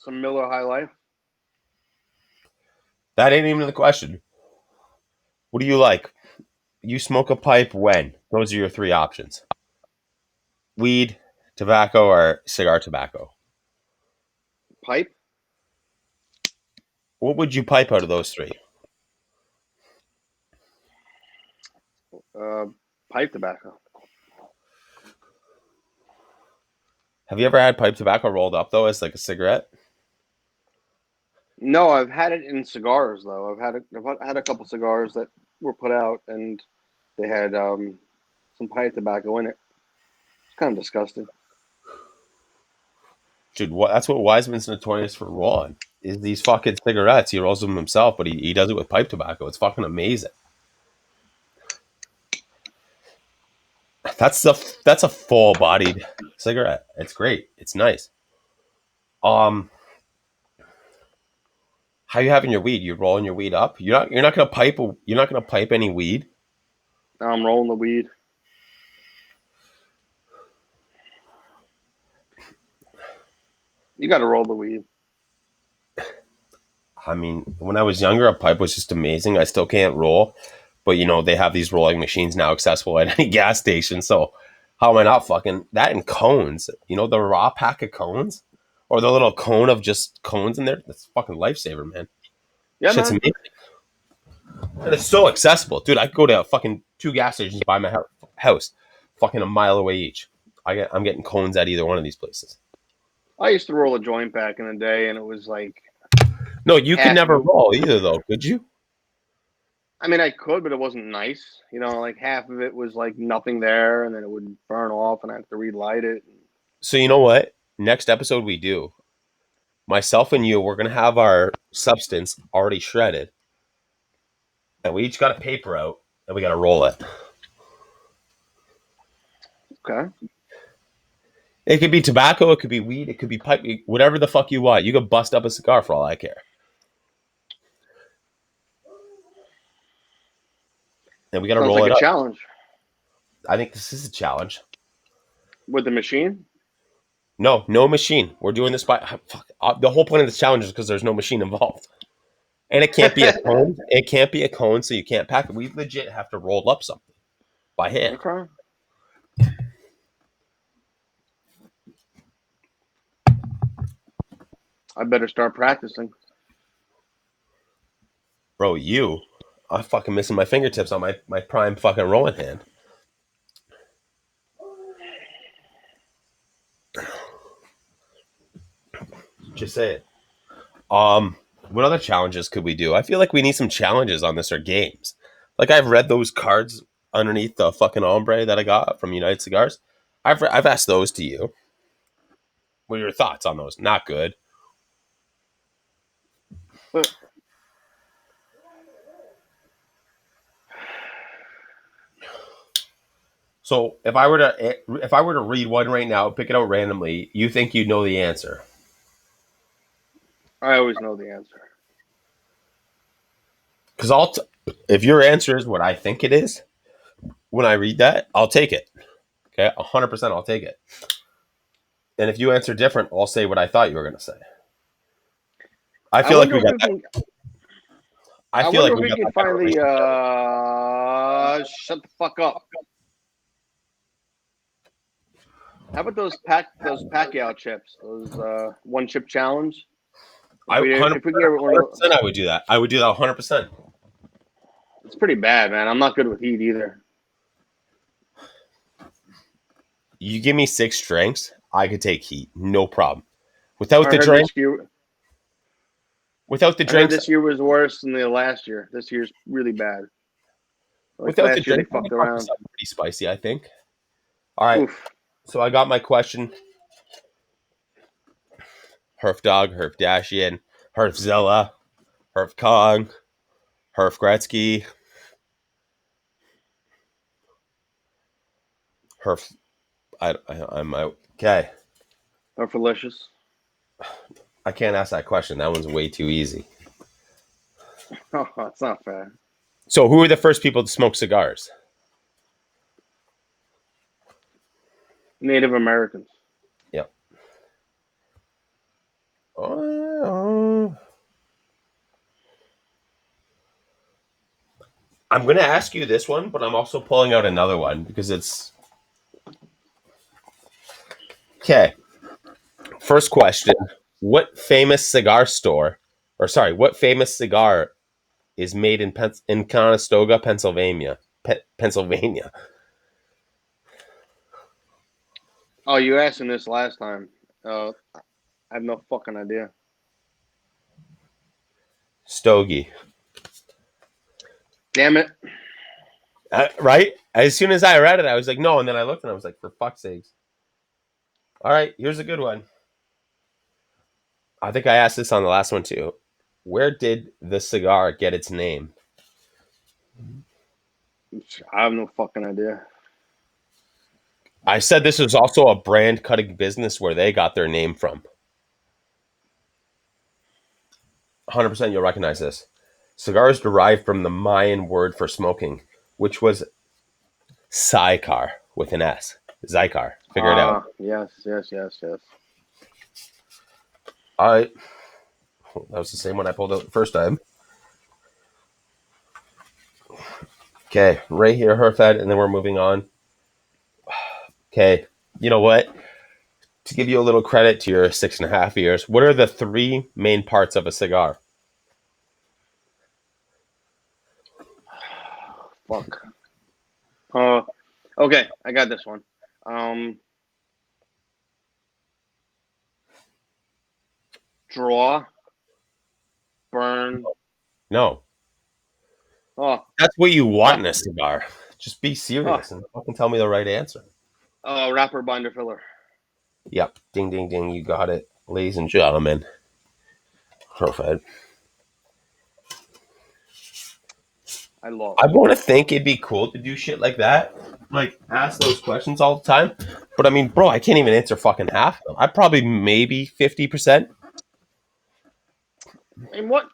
Miller High Life. That ain't even the question. What do you like? You smoke a pipe when? Those are your three options. Weed, tobacco, or cigar tobacco. Pipe? What would you pipe out of those three? Pipe tobacco. Have you ever had pipe tobacco rolled up, though, as like a cigarette? No, I've had it in cigars though. I've had a couple cigars that were put out, and they had some pipe tobacco in it. It's kind of disgusting. Dude, that's what Wiseman's notorious for rolling. Is these fucking cigarettes. He rolls them himself, but he does it with pipe tobacco. It's fucking amazing. That's a full bodied cigarette. It's great. It's nice. Um, how you having your weed? You rolling your weed up? You're not gonna pipe any weed. Now I'm rolling the weed. You got to roll the weed. I mean, when I was younger, a pipe was just amazing. I still can't roll, but they have these rolling machines now accessible at any gas station. So how am I not fucking that in cones? The raw pack of cones or the little cone of just cones in there. That's a fucking lifesaver, man. Yeah, Shit's man. amazing. And it's so accessible, dude. I could go to fucking two gas stations by my house, fucking a mile away each. I'm getting cones at either one of these places. I used to roll a joint back in the day, and it was like No, you could half of never it. roll either, though, could you? I mean, I could, but it wasn't nice. Like half of it was like nothing there, and then it would burn off, and I have to relight it. So you know what? Next episode we do. Myself and you, we're gonna have our substance already shredded, and we each got a paper out, and we got to roll it. Okay. It could be tobacco, it could be weed, it could be pipe, whatever the fuck you want. You could bust up a cigar for all I care. And we got to Sounds roll like it a up. challenge I think this is a challenge. with the machine. No machine. We're doing this by fuck. The whole point of this challenge is because there's no machine involved, and it can't be a cone. It can't be a cone, so you can't pack it. We legit have to roll up something by hand. Okay. I better start practicing. Bro, I'm fucking missing my fingertips on my prime fucking rolling hand. Just say it. What other challenges could we do? I feel like we need some challenges on this or games. Like I've read those cards underneath the fucking ombre that I got from United Cigars. I've asked those to you. What are your thoughts on those? Not good. But So if I were to read one right now, pick it out randomly, you think you'd know the answer? I always know the answer. Because if your answer is what I think it is, when I read that, I'll take it. Okay, 100%, I'll take it. And if you answer different, I'll say what I thought you were going to say. I I feel like wonder we if got we that. can. I I feel like wonder if we we got can that better find the. relationship. Shut the fuck up. How about those Pacquiao chips? Those one chip challenge. I If we get one of those, 100%, I would do that. I would do that 100%. it's pretty bad, man. I'm not good with heat either. You give me 6 drinks, I could take heat, no problem. Without I the heard drink, this year. without the I heard drinks, this year was worse than the last year. This year's really bad. Like without the last year, they drinks, we fucked could come up with around. something pretty spicy. I think. All right, Oof. so I got my question. Herf Dog, Herf Dashian, Herf Zilla, Herf Kong, Herf Gretzky, Herf. I'm out. Okay, Or delicious. I can't ask that question. That one's way too easy. Oh, it's not fair. So, who were the first people to smoke cigars? Native Americans. Yep. I'm going to ask you this one, but I'm also pulling out another one because it's okay. First question: what famous cigar store, what famous cigar is made in Conestoga, Pennsylvania? Pennsylvania. Oh, you asked him this last time. I have no fucking idea. Stogie. Damn it. Right? As soon as I read it, I was like, no. And then I looked and I was like, for fuck's sakes. All right, here's a good one. I think I asked this on the last one too. Where did the cigar get its name? I have no fucking idea. I said this was also a brand cutting business where they got their name from. 100% you'll recognize this. Cigars derived from the Mayan word for smoking, which was Cigar with an S. Zycar. Figure it out. Yes. All right. That was the same one I pulled out the first time. Okay, right here, Herfed, and then we're moving on. Okay, you know what? To give you a little credit to your 6.5 years, what are the 3 main parts of a cigar? Fuck. Okay, I got this one. Draw, burn. No. Oh, That's what you want in a cigar. Just be serious oh, and fucking tell me the right answer. wrapper, binder, filler. Yep. Ding, ding, ding. You got it. Ladies and gentlemen. Herfed. I love. I want to think it'd be cool to do shit like that. Like, ask those questions all the time. But I mean, bro, I can't even answer fucking half of them. I probably maybe 50%. And what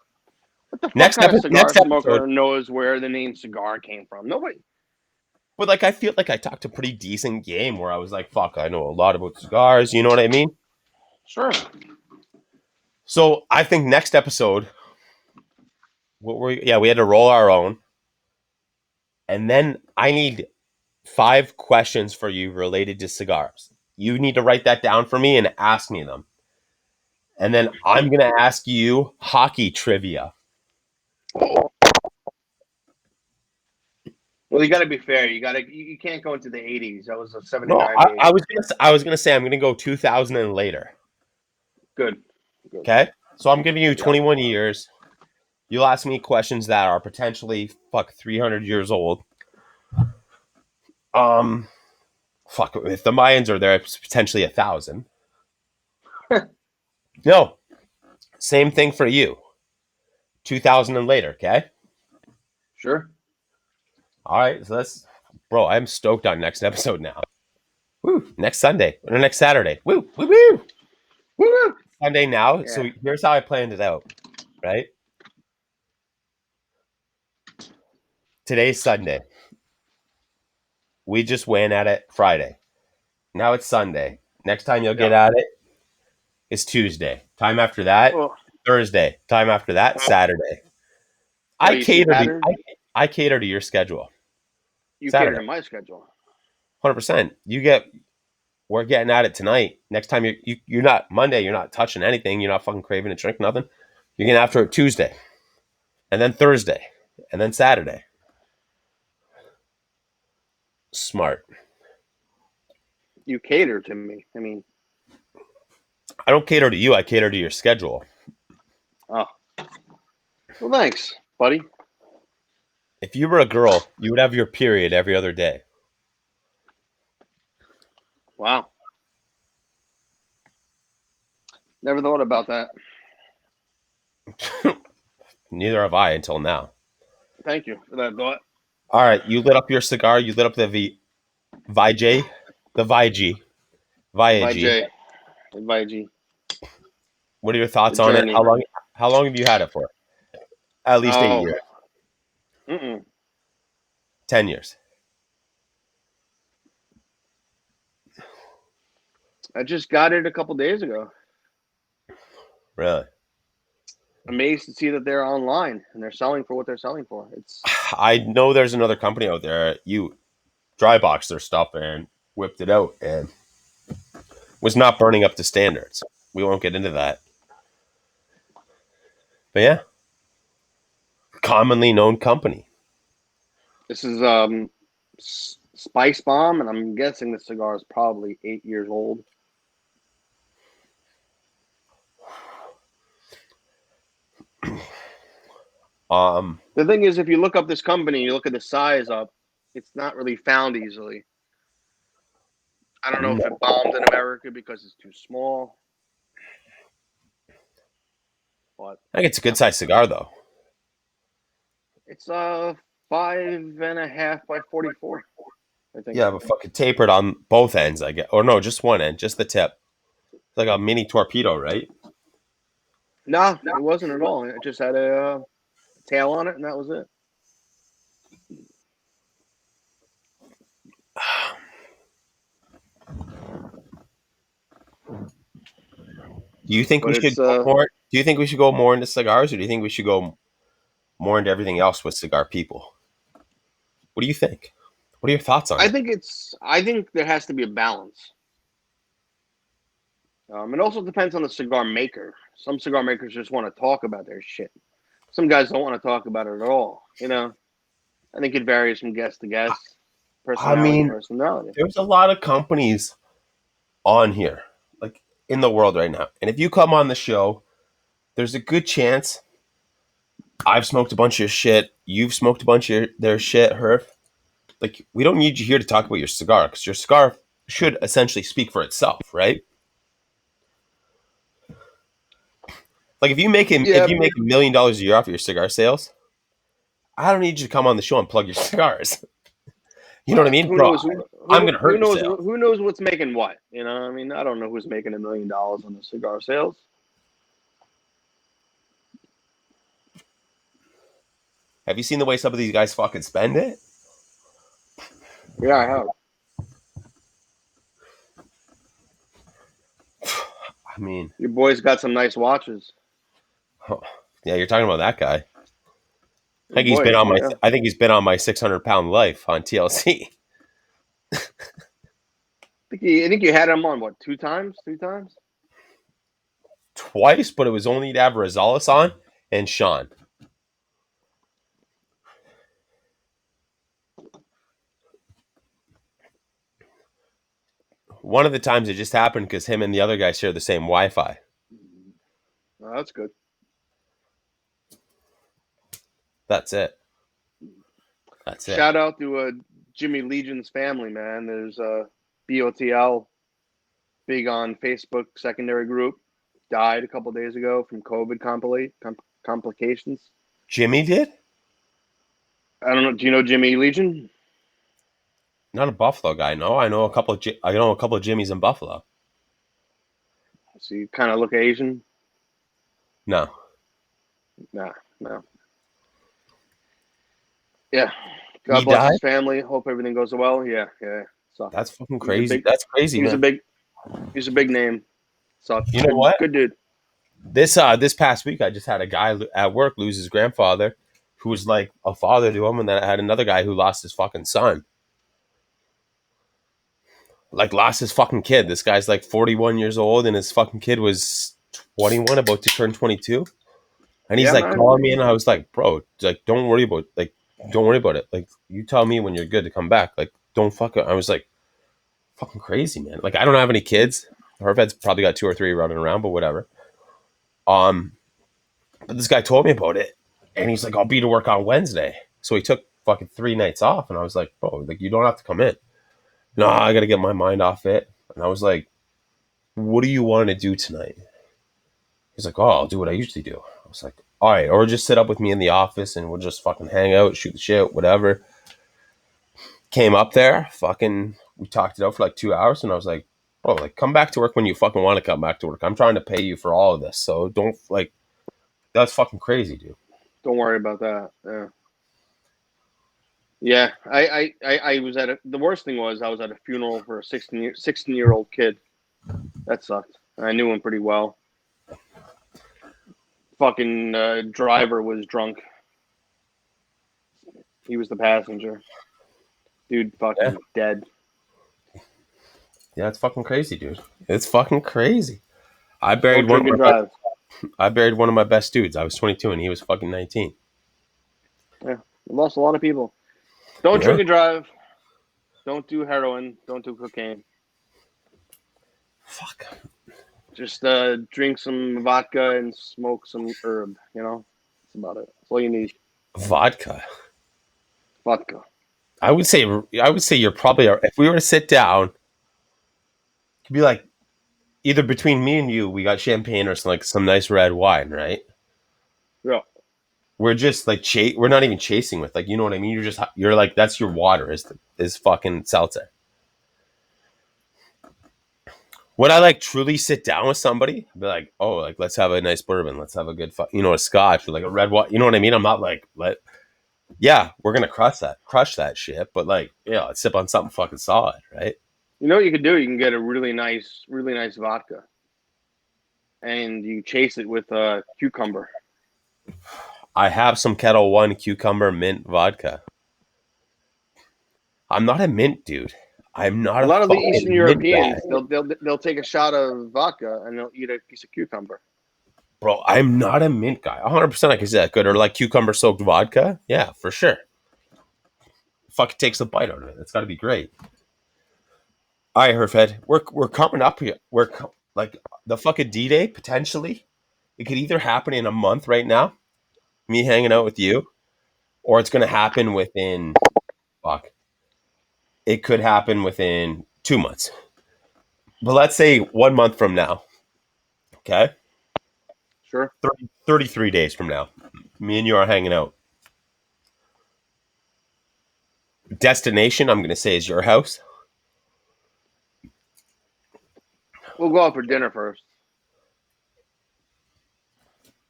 the fuck Next kind of cigar next smoker episode. knows where the name cigar came from? Nobody. But like, I feel like I talked a pretty decent game where I was like, fuck, I know a lot about cigars. You know what I mean? Sure. So I think next episode, we had to roll our own. And then I need 5 questions for you related to cigars. You need to write that down for me and ask me them. And then I'm going to ask you hockey trivia. Well, you got to be fair. You can't go into the 80s. That was a No, 79 age. I was gonna say I'm gonna go 2000 and later. Good. Okay, so I'm giving you 21 Yeah. years. You'll ask me questions that are potentially 300 years old. Fuck, if the Mayans are there, it's potentially 1,000. No, same thing for you. 2000 and later. Okay. Sure. All right, so bro. I'm stoked on next episode now. Woo! Next Sunday or next Saturday. Woo! Woo! Woo! Woo! Sunday now. Yeah. So here's how I planned it out. Right. Today's Sunday. We just went at it Friday. Now it's Sunday. Next time you'll get at it is Tuesday. Time after that, Thursday. Time after that, Saturday. I cater to your schedule. You Saturday. cater to my schedule. 100%. We're getting at it tonight. Next time you're not Monday. You're not touching anything. You're not fucking craving a drink. Nothing. You're getting after it Tuesday, and then Thursday, and then Saturday. Smart. You cater to me. I mean, I don't cater to you. I cater to your schedule. Oh. Well, thanks, buddy. If you were a girl, you would have your period every other day. Wow. Never thought about that. Neither have I until now. Thank you for that thought. All right, you lit up your cigar. You lit up the Vijay, the Vijay. Vijay. What are your thoughts on it? How long have you had it for? At least 8 years. 10 years. I just got it a couple days ago. Really? Amazed to see that they're online and they're selling for what they're selling for. I know there's another company out there. You dry boxed their stuff and whipped it out and was not burning up to standards. We won't get into that. But yeah, commonly known company. This is Spice Bomb, and I'm guessing the cigar is probably 8 years old. The thing is, if you look up this company, you look at the size up, it's not really found easily. I don't know if it bombed in America because it's too small. But I think it's a good sized cigar though. it's 5.5 by 44, I think. Yeah, but fucking tapered on both ends, I guess. Or no, just one end, just the tip. It's like a mini torpedo, right? No, it wasn't at all. It just had a tail on it, and that was it. Do you think we But should it's go more? Do you think we should go more into cigars, or do you think we should go more into everything else with cigar people? What do you think? What are your thoughts on it? I think there has to be a balance. It also depends on the cigar maker. Some cigar makers just want to talk about their shit. Some guys don't want to talk about it at all. You know, I think it varies from guest to guest, I personality to mean, personality. there's a lot of companies on here, like in the world right now. And if you come on the show, there's a good chance I've smoked a bunch of shit. You've smoked a bunch of their shit, Herf. Like, we don't need you here to talk about your cigar because your cigar should essentially speak for itself, right? Like, if you make Yeah, $1 million a year off of your cigar sales, I don't need you to come on the show and plug your cigars. You know what I but mean, who bro? knows? I'm gonna hurt your sales. Who knows what's making what? You know, I mean, I don't know who's making $1 million on the cigar sales. Have you seen the way some of these guys fucking spend it? Yeah, I have. I mean, Your boy's got some nice watches. yeah, you're talking about that guy. Your boy, yeah. I think he's been on my 600-pound life on TLC I think you had him on what, 2 times, 3 times? twice, but it was only to have Rosales on and Sean. One of the times it just happened because him and the other guy share the same Wi-Fi. Oh, that's good. That's it. That's it. Shout out to Jimmy Legion's family, man. There's BOTL, big on Facebook secondary group, died a couple days ago from COVID complications. Jimmy did? I don't know. Do you know Jimmy Legion? Not a Buffalo guy. No, I know a couple of Jimmys in Buffalo. So you kind of look Asian? No. Nah, no. Yeah. God He bless died? his family. Hope everything goes well. Yeah, yeah. Sucks. That's fucking crazy. That's crazy, He was man. a big name. Sucks. You know what? Good dude. This past week, I just had a guy at work lose his grandfather, who was like a father to him, and then I had another guy who lost his fucking son. Like, lost his fucking kid. This guy's like 41 years old, and his fucking kid was 21, about to turn 22. And he's Yeah, like man. calling me, and I was like, bro, like, don't worry about it. Like, you tell me when you're good to come back. Like, don't fuck it. I was like, fucking crazy, man. Like, I don't have any kids. Herved's probably got 2 or 3 running around, but whatever. But this guy told me about it, and he's like, I'll be to work on Wednesday. So he took fucking 3 nights off, and I was like, bro, like, you don't have to come in. No, I got to get my mind off it. And I was like, what do you want to do tonight? He's like, oh, I'll do what I usually do. I was like, all right, or just sit up with me in the office and we'll just fucking hang out, shoot the shit, whatever. Came up there, fucking, we talked it out for like 2 hours, and I was like, bro, like, come back to work when you fucking want to come back to work. I'm trying to pay you for all of this, so don't, like, that's fucking crazy, dude. Don't worry about that. Yeah. Yeah, I was the worst thing was I was at a funeral for a 16-year-old kid. That sucked. I knew him pretty well. Fucking driver was drunk. He was the passenger. Dude fucking dead. Yeah, it's fucking crazy, dude. It's fucking crazy. I Don't buried drink and drive. one of my best dudes. I was 22 and he was fucking 19. Yeah, we lost a lot of people. Don't Yeah. drink and drive. Don't do heroin. Don't do cocaine. Fuck. Just drink some vodka and smoke some herb. You know, That's about it. That's all you need. Vodka. Vodka. I would say you're probably, if we were to sit down, it could be like either between me and you, we got champagne or some nice red wine, right? Yeah. We're just like we're not even chasing with, like, you know what I mean? You're like, that's your water is fucking seltzer. Would I like truly sit down with somebody? Be like, oh, like, let's have a nice bourbon, let's have a good a scotch or like a red wine. You know what I mean? I'm not like, yeah, we're gonna crush that shit, but like, yeah, let's sip on something fucking solid, right? You know what you could do? You can get a really nice vodka, and you chase it with a cucumber. I have some Kettle One cucumber mint vodka. I'm not a mint dude. I'm not a lot of the Eastern Europeans. They'll take a shot of vodka and they'll eat a piece of cucumber. Bro, I'm not a mint guy. 100% I can say that good. Or like cucumber soaked vodka. Yeah, for sure. Fucking takes a bite out of it. It's got to be great. All right, Herfed. We're coming up here. Like the fucking D-Day, potentially. It could either happen in a month right now, me hanging out with you, or it's going to happen within, it could happen within 2 months. But let's say 1 month from now. Okay? Sure. 33 days from now. Me and you are hanging out. Destination, I'm going to say, is your house. We'll go out for dinner first.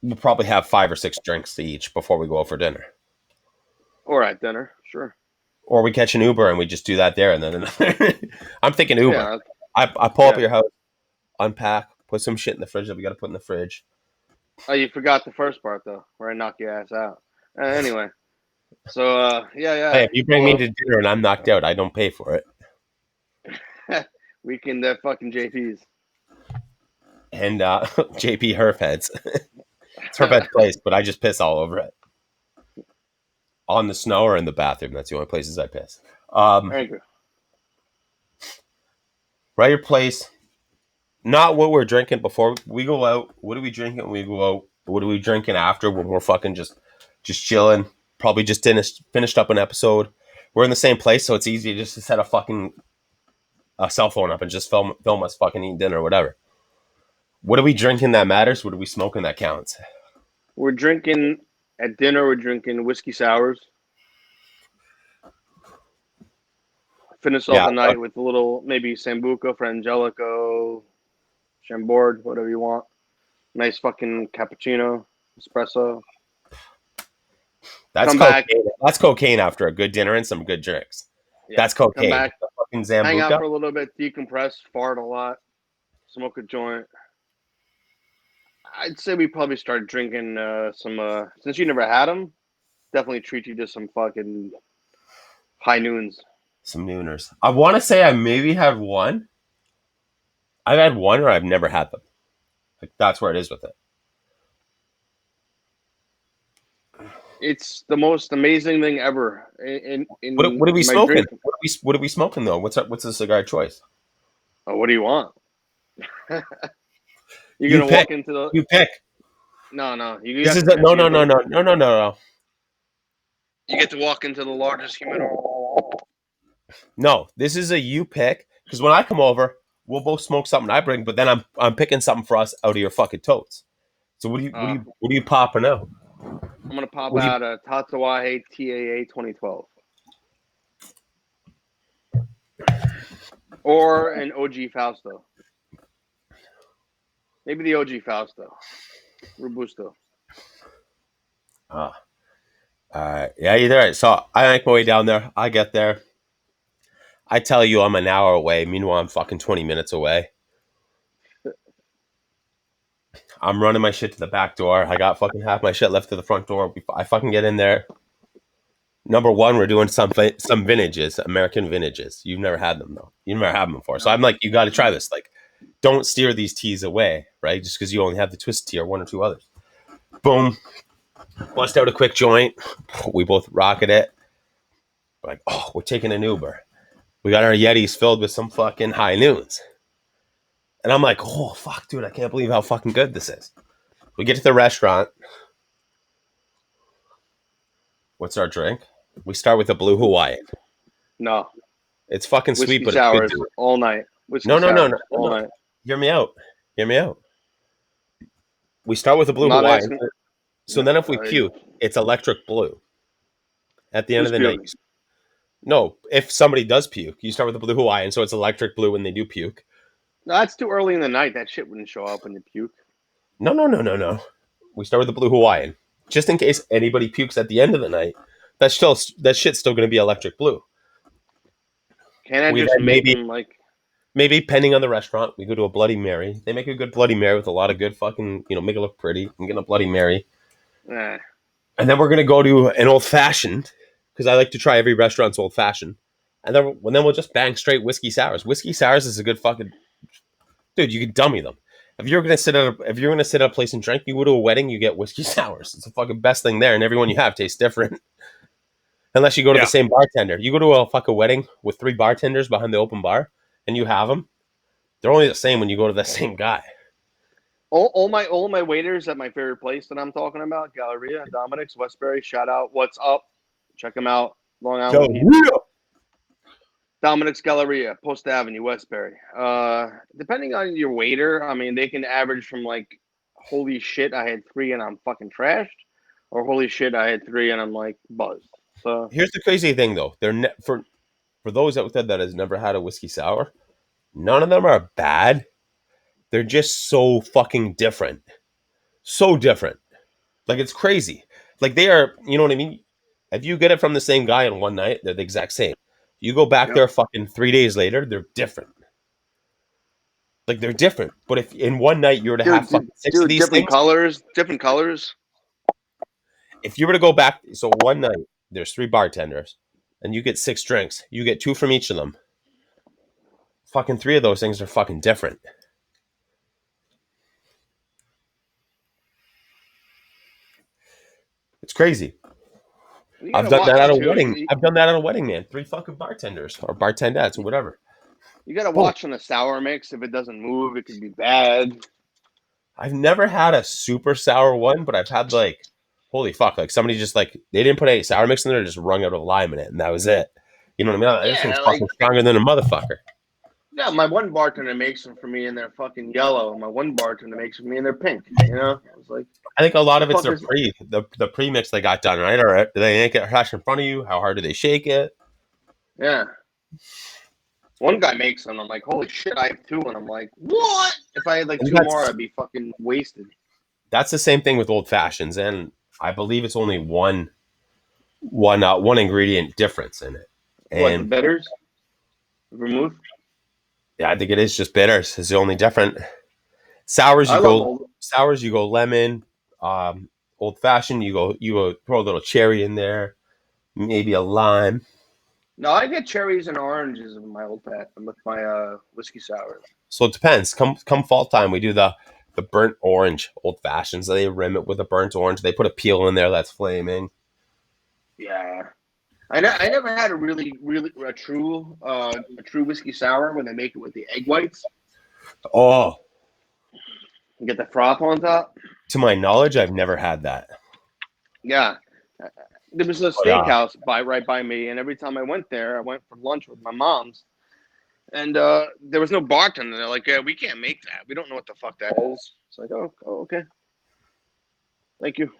We'll probably have 5 or 6 drinks each before we go out for dinner. Or at dinner, sure. Or we catch an Uber and we just do that there and then another. I'm thinking Uber. Yeah. I pull up at your house, unpack, put some shit in the fridge that we got to put in the fridge. Oh, you forgot the first part though, where I knock your ass out. Anyway, so yeah. Hey, if you bring me to dinner and I'm knocked out, I don't pay for it. Weekend at fucking JP's. And JP Herfheads. It's Herfhead's place, but I just piss all over it. On the snow or in the bathroom. That's the only places I piss. Thank you. Right, your place. Not what we're drinking before we go out. What are we drinking when we go out? What are we drinking after when we're fucking just chilling? Probably just finished up an episode. We're in the same place, so it's easy just to set a cell phone up and just film us fucking eating dinner or whatever. What are we drinking that matters? What are we smoking that counts? We're drinking at dinner. We're drinking whiskey sours. Finish off the night with a little maybe Sambuca, Frangelico, Chambord, whatever you want. Nice fucking cappuccino, espresso. That's cocaine after a good dinner and some good drinks. Yeah, that's cocaine. Come back, hang out for a little bit, decompress, fart a lot, smoke a joint. I'd say we probably start drinking some. Since you never had them, definitely treat you to some fucking high noons. Some nooners. I want to say I maybe had one. I've had one, or I've never had them. Like, that's where it is with it. It's the most amazing thing ever. What are we smoking? What are we smoking though? What's the cigar choice? Oh, what do you want? You're gonna walk into the. You pick. No. No. You get to walk into the largest humidor. No, this is a you pick, because when I come over, we'll both smoke something I bring, but then I'm picking something for us out of your fucking totes. So what are you popping out? I'm gonna pop out a Tatawahe TAA 2012 or an OG Fausto. Maybe the OG Fausto, Robusto. Yeah, you're right. So I make my way down there. I get there. I tell you I'm an hour away. Meanwhile, I'm fucking 20 minutes away. I'm running my shit to the back door. I got fucking half my shit left to the front door. I fucking get in there. Number one, we're doing some vintages, American vintages. You've never had them, though. You've never had them before. So I'm like, you got to try this. Like, don't steer these teas away, right? Just because you only have the twist tea or one or two others. Boom. Bust out a quick joint. We both rocketed it. We're like, oh, we're taking an Uber. We got our Yetis filled with some fucking high noons. And I'm like, oh, fuck, dude, I can't believe how fucking good this is. We get to the restaurant. What's our drink? We start with the Blue Hawaiian. No. It's fucking sweet, Whiskey but it's good. sours all night. Whiskey No, sours all night. Hear me out. Hear me out. We start with the Blue I'm not Hawaiian. asking. So then if we puke, it's electric blue. At the end Who's of the night. puking? No, if somebody does puke, you start with the Blue Hawaiian, so it's electric blue when they do puke. No, that's too early in the night. That shit wouldn't show up when you puke. No. We start with the Blue Hawaiian. Just in case anybody pukes at the end of the night, that shit's still going to be electric blue. Can I We just then make them like... Maybe depending on the restaurant, we go to a Bloody Mary. They make a good Bloody Mary with a lot of good fucking, make it look pretty. And get a Bloody Mary. Eh. And then we're going to go to an old fashioned, because I like to try every restaurant's old fashioned. And then we'll just bang straight whiskey sours. Whiskey sours is a good fucking... Dude, you can dummy them. If you're gonna sit at a place and drink, you go to a wedding, you get whiskey sours. It's the fucking best thing there, and everyone you have tastes different. Unless you go to the same bartender. You go to a fucking wedding with 3 bartenders behind the open bar, and you have them. They're only the same when you go to the same guy. All my waiters at my favorite place that I'm talking about, Galleria, Dominic's, Westbury, shout out, what's up? Check them out, Long Island. Dominic's Galleria, Post Avenue, Westbury. Depending on your waiter, I mean, they can average from like, holy shit, I had 3 and I'm fucking trashed, or holy shit, I had 3 and I'm like buzzed. So here's the crazy thing, though. They're for those out there that has never had a whiskey sour, none of them are bad. They're just so fucking different. So different. Like, it's crazy. Like, they are, you know what I mean? If you get it from the same guy in one night, they're the exact same. You go back there fucking 3 days later, they're different. Like, they're different. But if in one night you were to have fucking 6 of these different things, different colors. if you were to go back, so one night, there's 3 bartenders, and you get 6 drinks. You get 2 from each of them. Fucking 3 of those things are fucking different. It's crazy. I've done that at a wedding. I've done that at a wedding, man. 3 fucking bartenders or bartendettes or whatever. You gotta watch on a sour mix. If it doesn't move, it could be bad. I've never had a super sour one, but I've had like, holy fuck, like somebody just like, they didn't put any sour mix in there, just wrung out a lime in it, and that was it. You know what I mean? This thing's fucking stronger than a motherfucker. Yeah, my one bartender makes them for me and they're fucking yellow. And my one bartender makes them for me and they're pink. You know? I was like, I think a lot of it's the pre-mix they got done, right? Or do they make it fresh in front of you? How hard do they shake it? Yeah. One guy makes them. I'm like, holy shit, I have 2. And I'm like, what? If I had like 2 more, I'd be fucking wasted. That's the same thing with old fashions. And I believe it's only one ingredient difference in it. And what, the bitters? Vermouth? Yeah, I think it is just bitters. It's the only different. Sours you go lemon. Old fashioned you go throw a little cherry in there, maybe a lime. No, I get cherries and oranges in my old pat with my whiskey sours. So it depends. Come fall time, we do the burnt orange old fashions. They rim it with a burnt orange. They put a peel in there that's flaming. Yeah. I never had a really true whiskey sour when they make it with the egg whites. Oh, You get the froth on top. To my knowledge, I've never had that. Yeah, there was a steakhouse right by me, and every time I went there, I went for lunch with my mom's, and there was no bartender. They're like, "Yeah, we can't make that. We don't know what the fuck that is." It's like, "Oh, okay, thank you."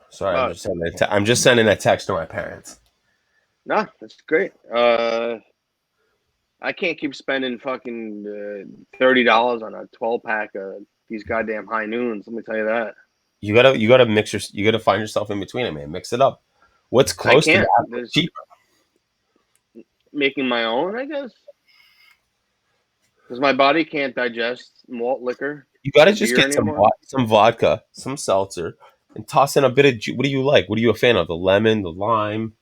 Sorry, I'm just sending a text to my parents. No, that's great. I can't keep spending fucking $30 on a 12-pack of these goddamn high noons. Let me tell you that. You gotta find yourself in between it, man. Mix it up. What's close to that? Cheaper. Making my own, I guess. Because my body can't digest malt liquor. You gotta just get some vodka, some seltzer, and toss in a bit of juice. What do you like? What are you a fan of? The lemon, the lime?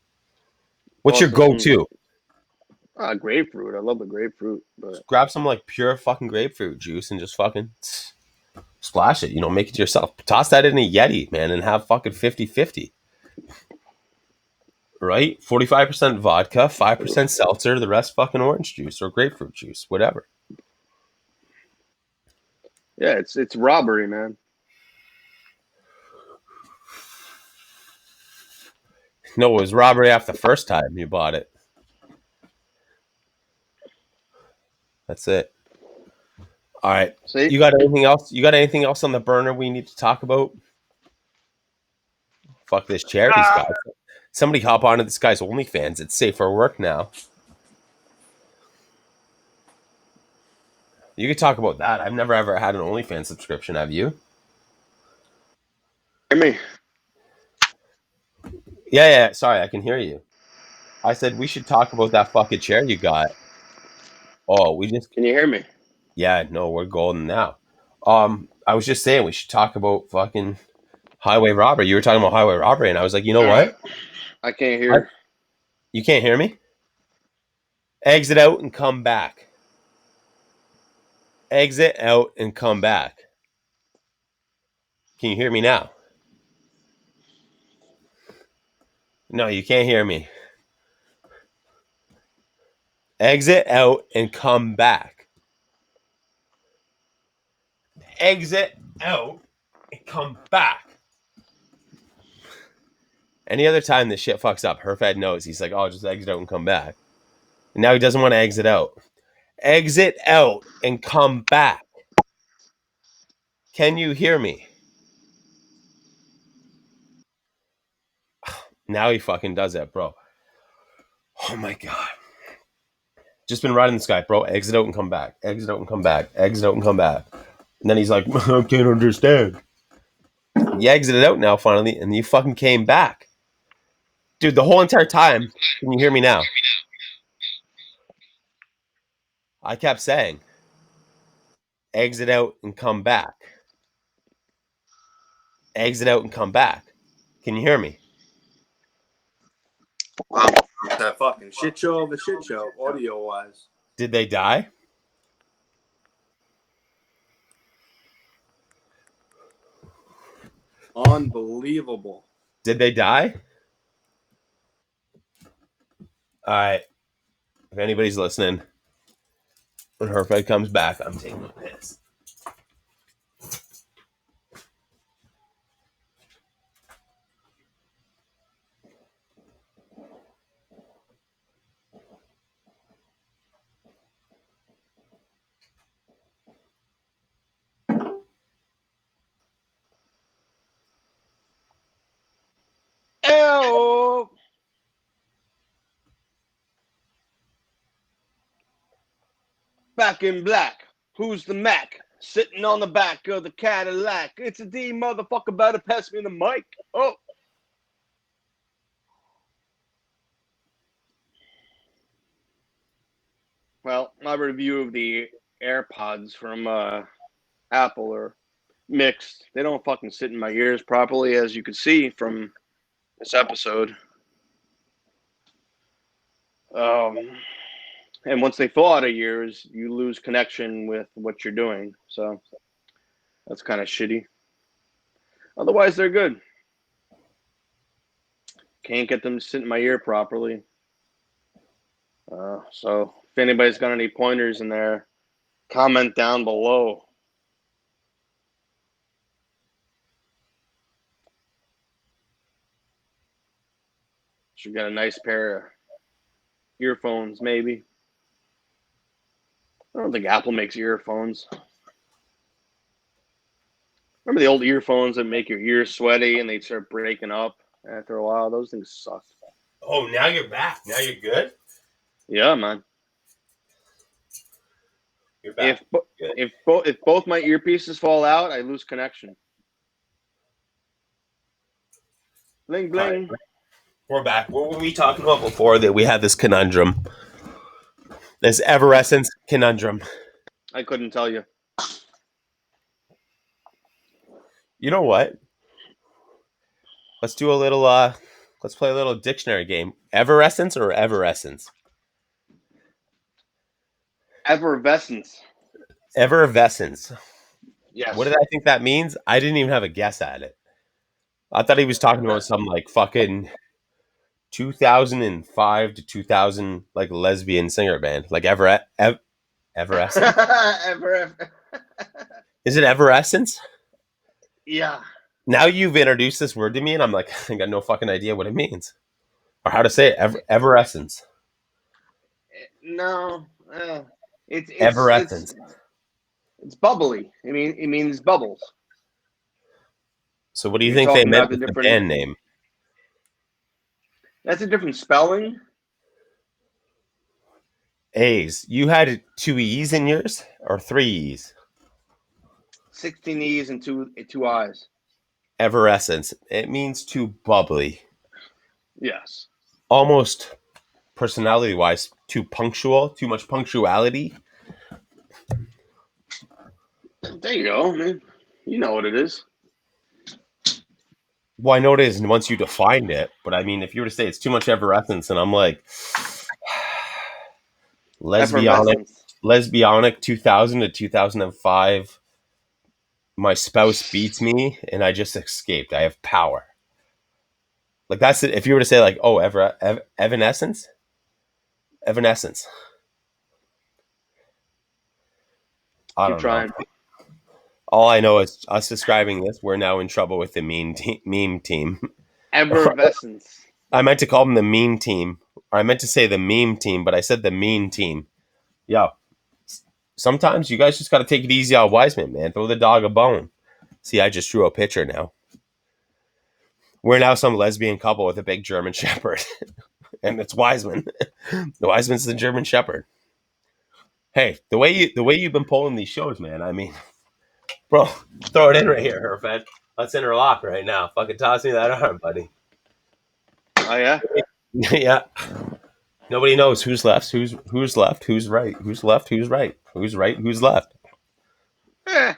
What's your go-to? Grapefruit. I love the grapefruit. But just grab some like pure fucking grapefruit juice and just fucking splash it. Make it yourself. Toss that in a Yeti, man, and have fucking 50-50. Right? 45% vodka, 5% seltzer, the rest fucking orange juice or grapefruit juice, whatever. Yeah, it's robbery, man. No, it was robbery after the first time you bought it. That's it. All right. See? You got anything else? You got anything else on the burner we need to talk about? Fuck this charity guy. Somebody hop onto this guy's OnlyFans. It's safe for work now. You could talk about that. I've never ever had an OnlyFans subscription. Have you? Hear me? Yeah. Sorry, I can hear you. I said we should talk about that fucking chair you got. Oh, we just Can you hear me? yeah. No, we're golden now. I was just saying we should talk about fucking highway robbery. You were talking about highway robbery, and I was like, you know All what? right. I can't I, hear. you can't hear me? Exit out and come back. Exit out and come back. Can you hear me now? No, you can't hear me. Exit out and come back. Exit out and come back. Any other time this shit fucks up, Herfed knows. He's like, oh, just exit out and come back. And now he doesn't want to exit out. Exit out and come back. Can you hear me? Now he fucking does that, bro. Oh my God. Just been riding this guy, bro. Exit out and come back. Exit out and come back. Exit out and come back. And then he's like, I can't understand. You exited out now, finally, and you fucking came back. Dude, the whole entire time, can you hear me now? I kept saying, exit out and come back. Exit out and come back. Can you hear me? Wow. That fucking shit show of a shit show, audio wise. Did they die? Unbelievable. Did they die? All right. If anybody's listening, when Herfed comes back, I'm taking a piss. Ew. Back in black. Who's the Mac? Sitting on the back of the Cadillac. It's a D motherfucker, better pass me the mic. Oh. Well, my review of the AirPods from Apple are mixed. They don't fucking sit in my ears properly, as you can see from this episode. And once they fall out of yours, you lose connection with what you're doing. So that's kind of shitty. Otherwise, they're good. Can't get them to sit in my ear properly. So if anybody's got any pointers in there, comment down below. Should get a nice pair of earphones, maybe. I don't think Apple makes earphones. Remember the old earphones that make your ears sweaty and they start breaking up after a while? Those things suck. Oh, now you're back. Now you're good? Yeah, man. You're back. If both my earpieces fall out, I lose connection. Bling bling. Right. We're back. What were we talking about before that we had this conundrum? This Everessence conundrum. I couldn't tell you. You know what? Let's do a little let's play a little dictionary game. Everessence or Everessence? Effervescence. Everessence. Yes. What did I think that means? I didn't even have a guess at it. I thought he was talking about some like fucking 2005 to 2000 like lesbian singer band, like Everessence. Is it Everessence? Yeah. Now you've introduced this word to me, and I'm like, I got no fucking idea what it means. or how to say it, Everessence. No, it's it's it's Everessence. it's bubbly. I mean, it means bubbles. So what do you You're think they talking meant about the with the different. band name? That's a different spelling. A's. You had two E's in yours or three E's? 16 E's and two I's. Everessence. It means too bubbly. Yes. Almost personality wise, too punctual, too much punctuality. There you go, man. You know what it is. Well, I know it is once you defined it, but I mean, if you were to say it's too much effervescence, and I'm like, lesbianic, Effervescence. lesbianic, 2000 to 2005. My spouse beats me, and I just escaped. I have power. Like that's it. If you were to say like, oh, evanescence, evanescence. I Keep don't know. trying. All I know is us describing this. We're now in trouble with the meme team. Effervescence. I meant to call them the meme team. Or I meant to say the meme team, but I said the mean team. Yo, sometimes you guys just got to take it easy on Wiseman, man. Throw the dog a bone. See, I just drew a picture now. We're now some lesbian couple with a big German Shepherd, and it's Wiseman. The Wiseman's the German Shepherd. Hey, the way you've been pulling these shows, man. I mean, bro, throw it in right here, Herfed. Let's interlock right now. Fucking toss me that arm, buddy. Oh yeah. Yeah. Nobody knows who's left, who's left, who's right, who's left, who's right, who's right, who's left. Eh.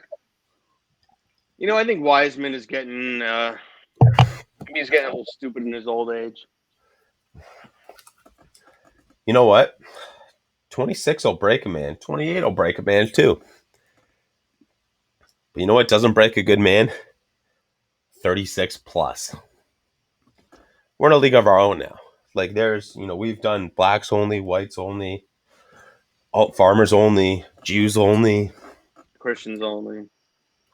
You know, I think Wiseman is getting. He's getting a little stupid in his old age. You know what? 26 will break a man. 28 will break a man too. But you know what doesn't break a good man? 36 plus. We're in a league of our own now. Like there's, we've done blacks only, whites only, farmers only, Jews only, Christians only.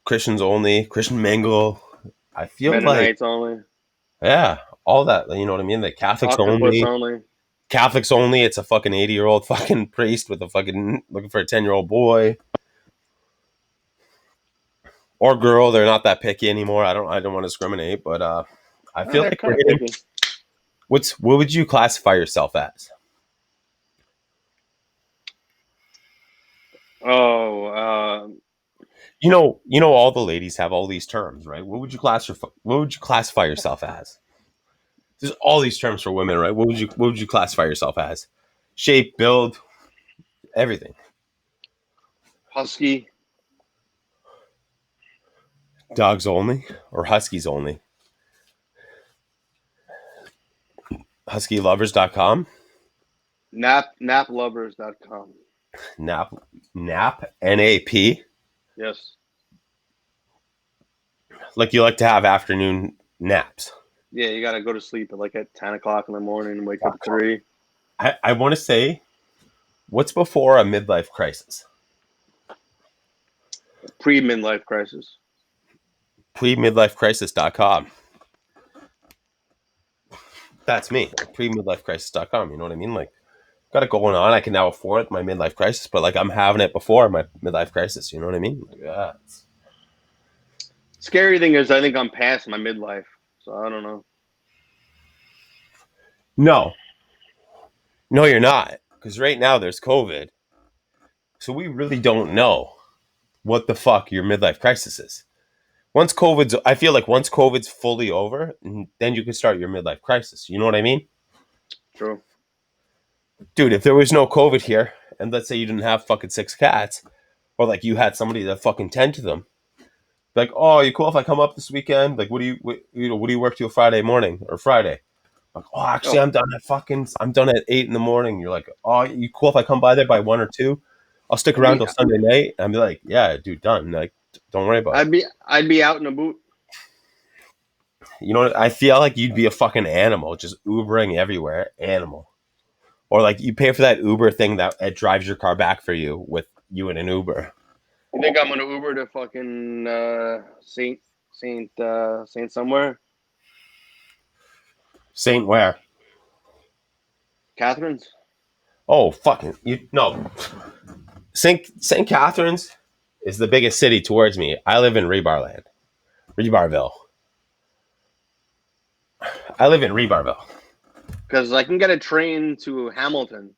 Christians only, Christian mingle. I feel like, Mennonites only. yeah, all that. You know what I mean? The Octopus only. Catholics only. It's a fucking 80-year-old fucking priest with a fucking looking for a 10-year-old boy or girl. They're not that picky anymore. I don't want to discriminate, but I feel They're like kind we're of getting. picky. What would you classify yourself as? Oh, All the ladies have all these terms, right? What would you classify yourself as? There's all these terms for women, right? What would you classify yourself as? Shape, build, everything. husky. Dogs only or huskies only? Huskylovers.com. Naplovers.com. Nap NAP. Yes. Like you like to have afternoon naps. Yeah, you gotta go to sleep at 10 o'clock in the morning and wake up at 3. I want to say, what's before a midlife crisis? Pre-midlife crisis. Pre-midlifecrisis.com. That's me. Pre-midlifecrisis.com. You know what I mean? Like, got it going on. I can now afford my midlife crisis, but like I'm having it before my midlife crisis. You know what I mean? Like, yeah. Scary thing is, I think I'm past my midlife, so I don't know. No, you're not. Because right now there's COVID. So we really don't know what the fuck your midlife crisis is. I feel like once COVID's fully over, then you can start your midlife crisis. You know what I mean? True. Dude, if there was no COVID here, and let's say you didn't have fucking 6 cats, or like you had somebody that fucking tend to them, like, oh, you cool if I come up this weekend? Like, what do you work till Friday morning or Friday? Like, oh, actually, Oh, I'm done at 8 in the morning. You're like, oh, you cool if I come by there by 1 or 2? I'll stick I'd around be, till Sunday night. And I'd be like, yeah, dude, done. Like, don't worry about it. I'd be out in a boot. You know, I feel like you'd be a fucking animal, just Ubering everywhere, animal. Or like you pay for that Uber thing that it drives your car back for you with you in an Uber. You think I'm gonna Uber to fucking Saint somewhere? Saint where? Catherine's? Oh, fucking no. St. Catharines is the biggest city towards me. I live in Rebarville. I live in Rebarville. Because I can get a train to Hamilton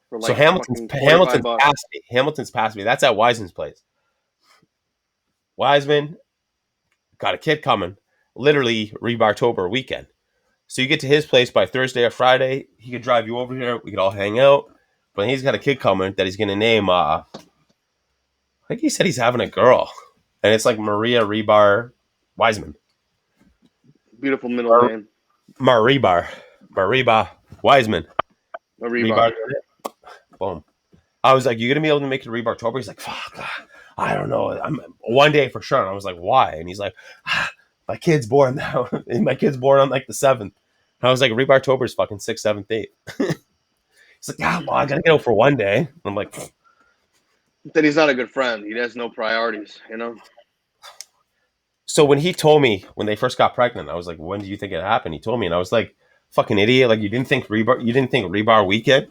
for So like fucking 45 bucks. past me. Hamilton's past me. That's at Wiseman's place. Wiseman got a kid coming. Literally Rebartober weekend. So you get to his place by Thursday or Friday. He could drive you over here. We could all hang out. But he's got a kid coming that he's gonna name. I think he said he's having a girl, and it's like Maria Rebar Wiseman. Beautiful middle name. Mariba Wiseman. A Rebar. Boom. I was like, "You gonna be able to make it Rebar October?" He's like, "Fuck, I don't know. I'm one day for sure." And I was like, "Why?" And he's like, "My kid's born now. And my kid's born on like the 7th." And I was like, "Rebar October is fucking 6th, 7th, 8th." He's like, "Yeah, well, I gotta get out for one day." And I'm like, That he's not a good friend. He has no priorities, you know? so when he told me when they first got pregnant, I was like, "When do you think it happened?" He told me, and I was like, "Fucking idiot! Like you didn't think Rebar weekend?"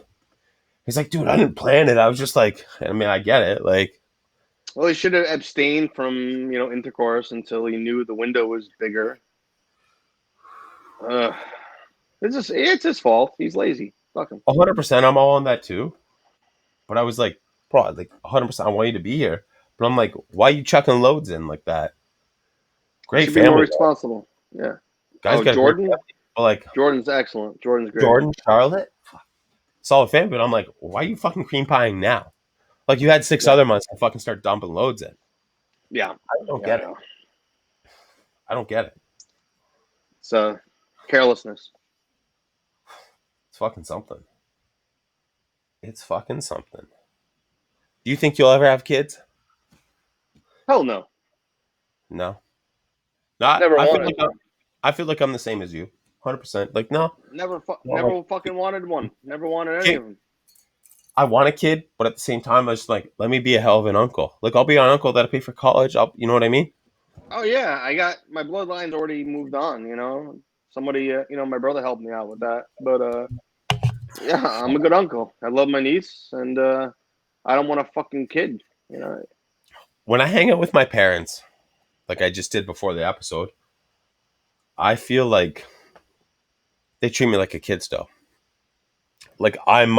He's like, "Dude, I didn't plan it. I was just like, I mean, I get it. Like, Well, he should have abstained from, intercourse until he knew the window was bigger. It's his fault. He's lazy. Fuck him. 100%, I'm all on that too." But I was like, "Bro, like 100%, I want you to be here." But I'm like, "Why are you chucking loads in like that?" Great Should be more family, responsible. Yeah. guys. Got Jordan? a great family, but like Jordan's excellent. Jordan's great. Jordan, Charlotte, solid family. But I'm like, why are you fucking cream pieing now? Like you had 6 other months and fucking start dumping loads in. Yeah. I don't get it. I don't get it. It's carelessness. It's fucking something. It's fucking something. Do you think you'll ever have kids? Hell no. No. Not. Never wanted. I feel like I'm the same as you. 100%. Like no. Never fucking wanted one. Never wanted any of them. I want a kid, but at the same time, I was like, let me be a hell of an uncle. Like I'll be an uncle that'll pay for college. You know what I mean? Oh yeah, I got my bloodline's already moved on. Somebody, my brother helped me out with that. But yeah, I'm a good uncle. I love my niece, and I don't want a fucking kid. When I hang out with my parents, like I just did before the episode, I feel like they treat me like a kid still. Like I'm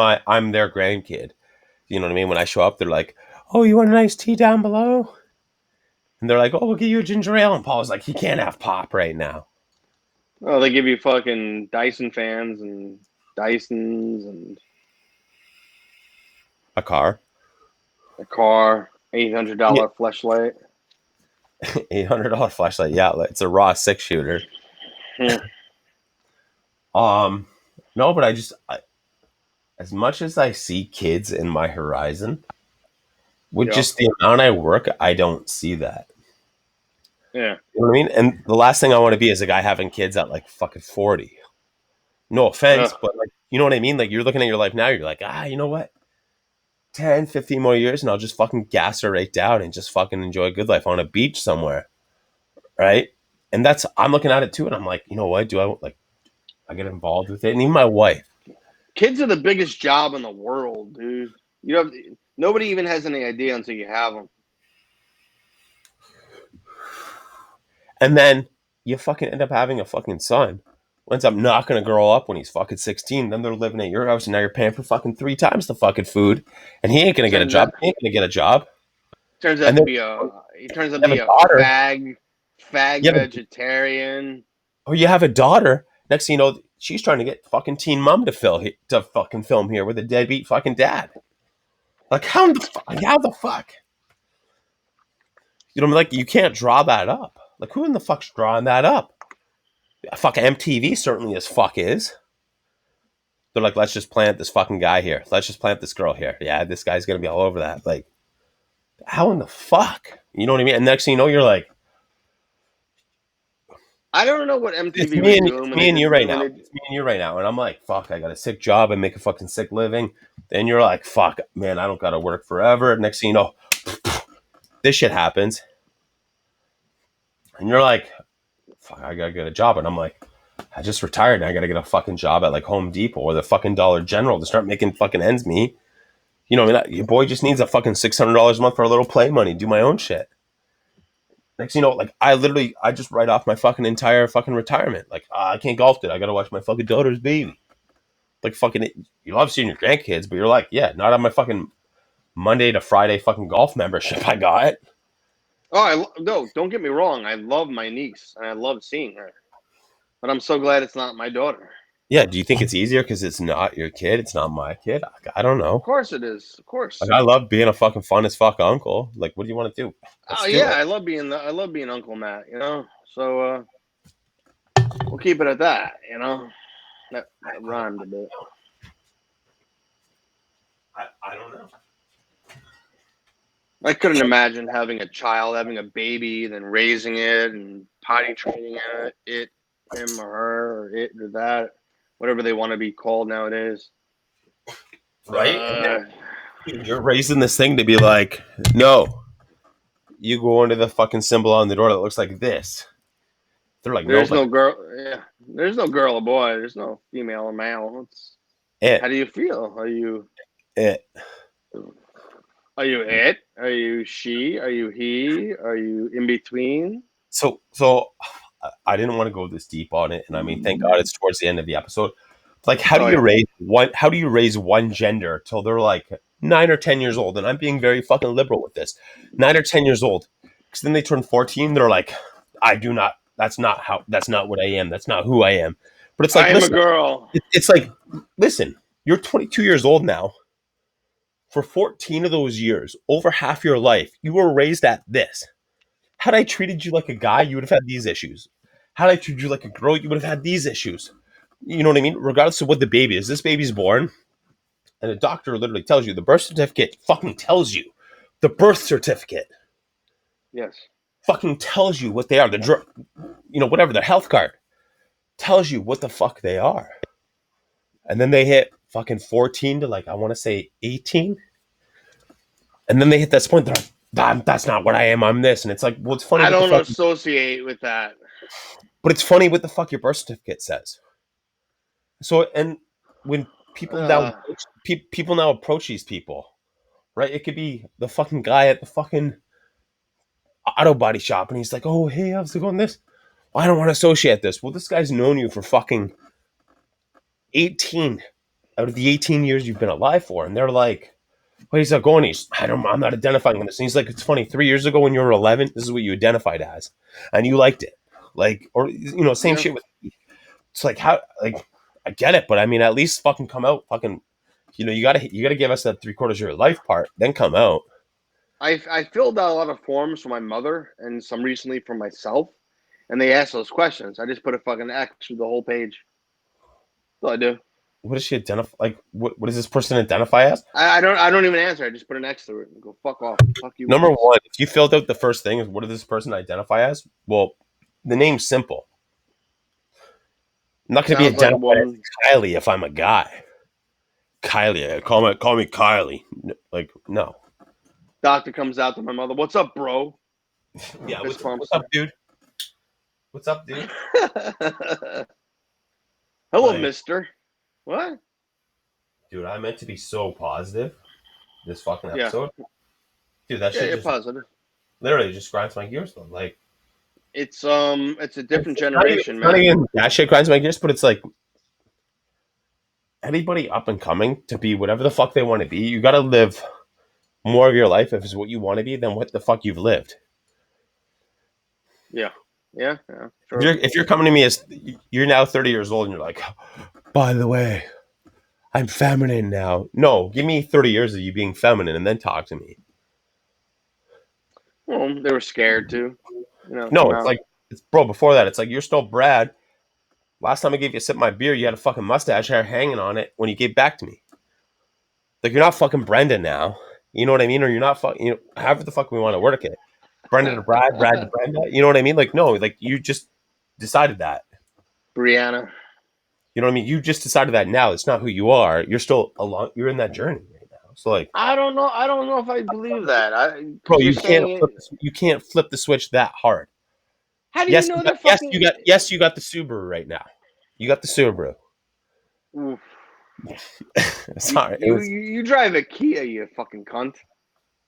their grandkid. You know what I mean? When I show up, they're like, "Oh, you want a nice tea down below?" And they're like, "Oh, we'll get you a ginger ale." And Paul's like, "He can't have pop right now." Oh, they give you fucking Dyson fans and Dysons and A car. a car, $800 fleshlight. $800 flashlight. Yeah, it's a raw 6-shooter. Yeah. No, but as much as I see kids in my horizon, with just the amount I work, I don't see that. Yeah. You know what I mean? And the last thing I want to be is a guy having kids at like fucking 40. No offense, but like, you know what I mean? Like you're looking at your life now, you're like, you know what? 10, 15 more years and I'll just fucking gas her right down and just fucking enjoy a good life on a beach somewhere. Right? And I'm looking at it too. And I'm like, you know what? I get involved with it. And even my wife. Kids are the biggest job in the world, dude. Nobody even has any idea until you have them. And then you fucking end up having a fucking son. Ends up not going to grow up when he's fucking 16. Then they're living at your house and now you're paying for fucking 3 times the fucking food. And he ain't going to get a job. He ain't going to get a job. Turns out to be a fag vegetarian. Or you have a daughter. Next thing you know, she's trying to get fucking Teen Mom to fucking film here with a deadbeat fucking dad. Like how the fuck? You know, like you can't draw that up. Like who in the fuck's drawing that up? Fuck MTV certainly as fuck is. They're like, let's just plant this fucking guy here. Let's just plant this girl here. Yeah, this guy's gonna be all over that. Like, how in the fuck? You know what I mean? And next thing you know, you're like, I don't know what MTV it's me and you right now. It's me and you right now. And I'm like, fuck, I got a sick job and make a fucking sick living. Then you're like, fuck, man, I don't gotta work forever. Next thing you know, this shit happens. And you're like, fuck, I gotta get a job. And I'm like, I just retired and I got to get a fucking job at like Home Depot or the fucking Dollar General to start making fucking ends meet. You know, I mean, your boy just needs a fucking $600 a month for a little play money, do my own shit. Next, you know, like I just write off my fucking entire fucking retirement. Like, I can't golf it. I got to watch my fucking daughter's baby. Like, fucking, you love seeing your grandkids, but you're like, yeah, not on my fucking Monday to Friday fucking golf membership I got. Oh, no, don't get me wrong. I love my niece and I love seeing her. But I'm so glad it's not my daughter. Yeah, do you think it's easier because it's not your kid? It's not my kid? I don't know. Of course it is. Of course. Like, I love being a fucking fun as fuck uncle. Like, what do you want to do? Oh yeah, I love being Uncle Matt, you know. So we'll keep it at that, you know. That rhymed a bit. I don't know. I couldn't imagine having a child, having a baby, then raising it and potty training it, him or her, or it or that, whatever they want to be called nowadays. Right? You're raising this thing to be like, no, you go into the fucking symbol on the door that looks like this. They're like, there's no girl. Yeah, there's no girl or boy. There's no female or male. How do you feel? Are you it? Are you it? Are you she? Are you he? Are you in between? So I didn't want to go this deep on it, and I mean, thank God it's towards the end of the episode. Like, how do you raise one? How do you raise one gender till they're like 9 or 10 years old? And I'm being very fucking liberal with this. 9 or 10 years old, because then they turn 14. They're like, I do not. That's not how. That's not what I am. That's not who I am. But it's like, I am a girl. It's like, listen, you're 22 years old now. For 14 of those years, over half your life, you were raised at this. Had I treated you like a guy, you would have had these issues. Had I treated you like a girl, you would have had these issues. You know what I mean? Regardless of what the baby is. This baby's born, and the doctor literally tells you, the birth certificate fucking tells you. The birth certificate. Yes. Fucking tells you what they are. Whatever, their health card tells you what the fuck they are. And then they hit fucking 14 to like, I want to say 18. And then they hit that point, they're like, that's not what I am, I'm this. And it's like, well, it's funny. I don't associate with that. But it's funny what the fuck your birth certificate says. So, and when people now approach these people, right? It could be the fucking guy at the fucking auto body shop, and he's like, oh, hey, how's it going? This? Well, I don't want to associate this. Well, this guy's known you for fucking 18 out of the 18 years you've been alive for. And they're like, well, he's not going. I'm not identifying with this. And he's like, it's funny. 3 years ago when you were 11, this is what you identified as. And you liked it. Like, or, same shit with, it's like, how, like, I get it. But I mean, at least fucking come out fucking, you gotta give us that 3/4 of your life part, then come out. I filled out a lot of forms for my mother and some recently for myself. And they asked those questions. I just put a fucking X through the whole page. That's all I do. What does she identify? Like, what does this person identify as? I don't even answer. I just put an X through it and go, fuck off. Fuck you. Number one, if you filled out the first thing, what does this person identify as? Well, the name's simple. I'm not going to be identified as Kylie if I'm a guy. Kylie, call me Kylie. Like, no. Doctor comes out to my mother. What's up, bro? Yeah, what's up, dude? What's up, dude? Hello, mister. What? Dude, I meant to be so positive this fucking episode. Yeah. Dude, that shit just positive. Literally just grinds my gears though. Like, it's a different generation, man. That shit grinds my gears, but it's like anybody up and coming to be whatever the fuck they want to be, you gotta live more of your life if it's what you want to be than what the fuck you've lived. Yeah. Yeah. Sure. If you're coming to me as you're now 30 years old and you're like, by the way, I'm feminine now. No, give me 30 years of you being feminine and then talk to me. Well, they were scared too. No, it's like, bro, before that, it's like, you're still Brad. Last time I gave you a sip of my beer, you had a fucking mustache hair hanging on it when you gave back to me. Like, you're not fucking Brenda now. You know what I mean? Or you're not fucking, however the fuck we want to work it. Brenda to Brad, Brad to Brenda. You know what I mean? Like, no, like, you just decided that. Brianna. You know what I mean? You just decided that now. It's not who you are. You're still you're in that journey right now. So, like, I don't know if I believe that. Bro, you can't flip the switch that hard. How do you know that? You got the Subaru right now. You got the Subaru. Oof. Sorry, You drive a Kia, you fucking cunt.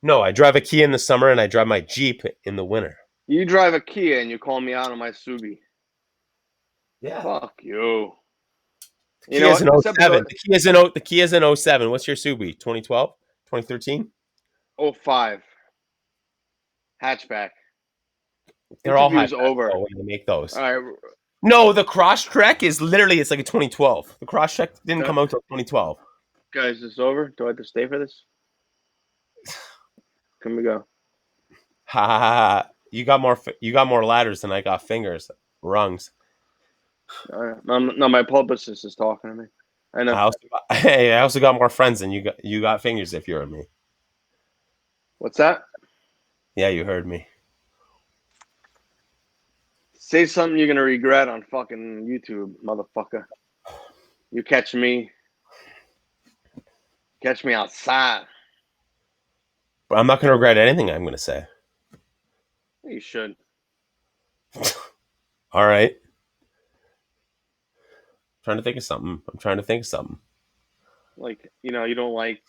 No, I drive a Kia in the summer and I drive my Jeep in the winter. You drive a Kia and you call me out on my Subi. Yeah. Fuck you. The You know Kia's what? an This '07. episode The Kia's an '07. What's your Subi? 2012? 2013? 05. Hatchback. They're all Interview's hatchbacks over. though when they make those. All right. No, the Crosstrek is literally it's like a 2012. The Crosstrek didn't come out until 2012. Guys, this over? Do I have to stay for this? Can we go? Ha ha ha! You got more ladders than I got fingers, rungs. All right. No, my publicist is talking to me. I know. I also got more friends than you got. You got fingers if you're me. What's that? Yeah, you heard me. Say something you're gonna regret on fucking YouTube, motherfucker. You catch me outside. But I'm not going to regret anything I'm going to say. You should. All right. I'm trying to think of something. Like, you don't like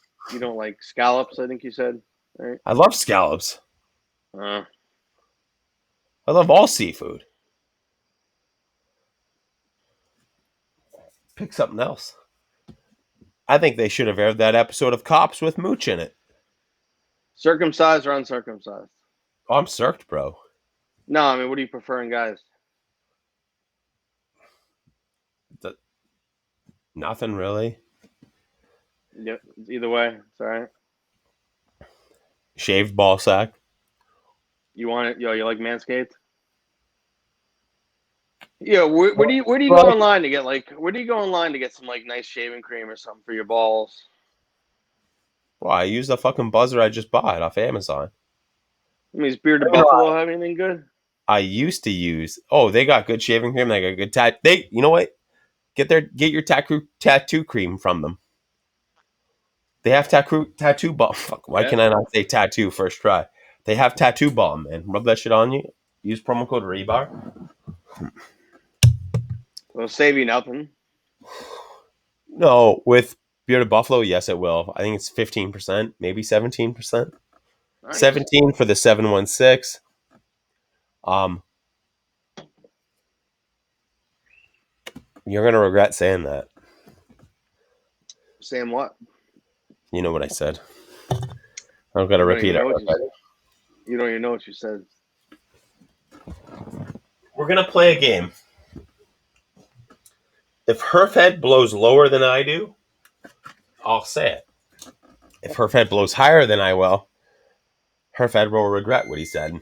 scallops, I think you said, right? I love scallops. Uh, I love all seafood. Pick something else. I think they should have aired that episode of Cops with Mooch in it. circumcised or uncircumcised? Oh, I'm circed, bro. No, I mean, what do you prefer in guys? Nothing really. Yeah, either way, it's all right. Shaved ball sack. You want it? You like Manscaped? Yeah, where do you go online to get where do you go online to get some nice shaving cream or something for your balls? Well, I used the fucking buzzer I just bought off Amazon. I mean, does Bearded Buffalo have anything good? I used to use. Oh, they got good shaving cream. They got good you know what? Get your tattoo cream from them. They have tattoo balm. Fuck, why can I not say tattoo first try? They have tattoo balm, man. Rub that shit on you. Use promo code Rebar. It'll save you nothing. No, with Bearded Buffalo, yes, it will. I think it's 15%, maybe 17%. Nice. 17 for the 716. You're gonna regret saying that. Saying what? You know what I said. I don't gotta repeat it. You don't even know what you said. We're gonna play a game. If Herfhead blows lower than I do, I'll say it. If Herfhead blows higher than I will, Herfhead will regret what he said.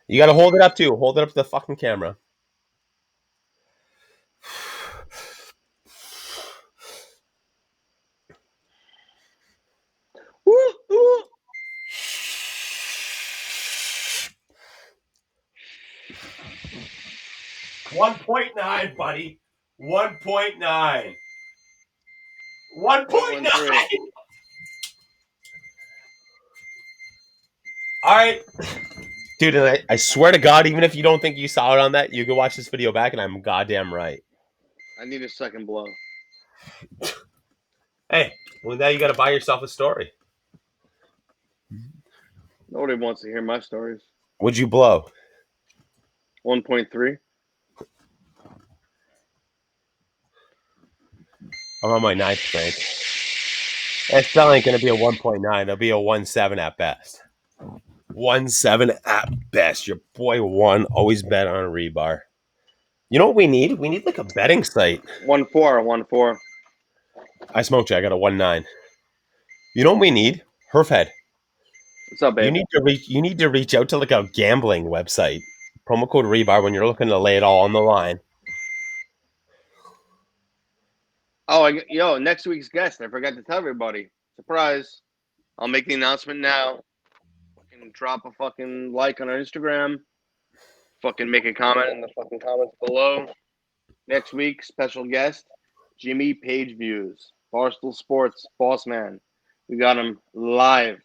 You gotta hold it up too. Hold it up to the fucking camera. Ooh, ooh. 1.9, buddy. 1.9. 1.9. All right. Dude, and I swear to God, even if you don't think you saw it on that, you can watch this video back and I'm goddamn right. I need a second blow. Hey, well, now you got to buy yourself a story. Nobody wants to hear my stories. What'd you blow? 1.3. I'm on my 9th drink. That still ain't going to be a 1.9. It'll be a 1.7 at best. 1.7 at best. Your boy won. Always bet on a Rebar. You know what we need? We need like a betting site. 1.4. I smoked you. I got a 1.9. You know what we need? Herfhead. What's up, babe? You need to reach out to like a gambling website. Promo code Rebar when you're looking to lay it all on the line. Oh, next week's guest. I forgot to tell everybody. Surprise. I'll make the announcement now. Fucking drop a fucking like on our Instagram. Fucking make a comment in the fucking comments below. Next week, special guest, Jimmy Page Views. Barstool Sports, boss man. We got him live.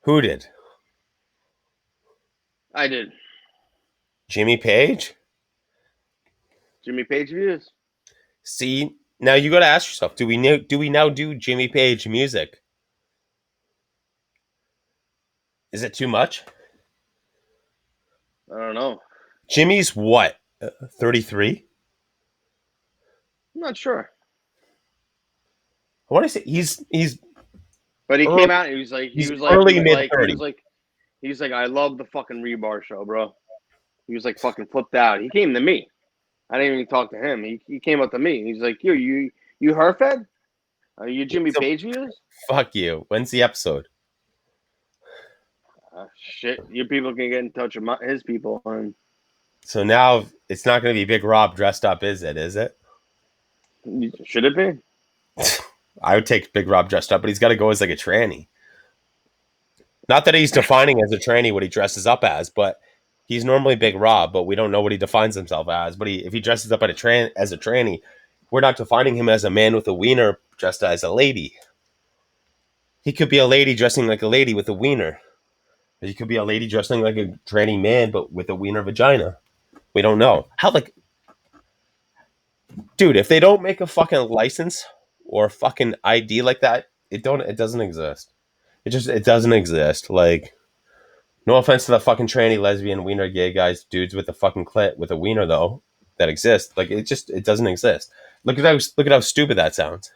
Who did? I did. Jimmy Page? Jimmy Page views. See, now you got to ask yourself: do we now do Jimmy Page music? Is it too much? I don't know. Jimmy's what? 33? I'm not sure. I want to say he's But he early, came out and he was like, early mid 30s. He's like, I love the fucking Rebar show, bro. He was like fucking flipped out. He came to me. I didn't even talk to him. He came up to me. He's like, you her fed? Are you Jimmy Page views? Fuck you. When's the episode? Shit, your people can get in touch with his people. And So now it's not going to be Big Rob dressed up, is it? Is it? Should it be? I would take Big Rob dressed up, but he's got to go as like a tranny. Not that he's defining as a tranny what he dresses up as, but he's normally Big Rob, but we don't know what he defines himself as. But if he dresses up as a tranny, we're not defining him as a man with a wiener dressed as a lady. He could be a lady dressing like a lady with a wiener. He could be a lady dressing like a tranny man, but with a wiener vagina. We don't know. Dude, if they don't make a fucking license or a fucking ID like that, it doesn't exist. It doesn't exist. Like, no offense to the fucking tranny, lesbian, wiener, gay guys, dudes with a fucking clit with a wiener though, that exist. Like, it doesn't exist. Look at how stupid that sounds.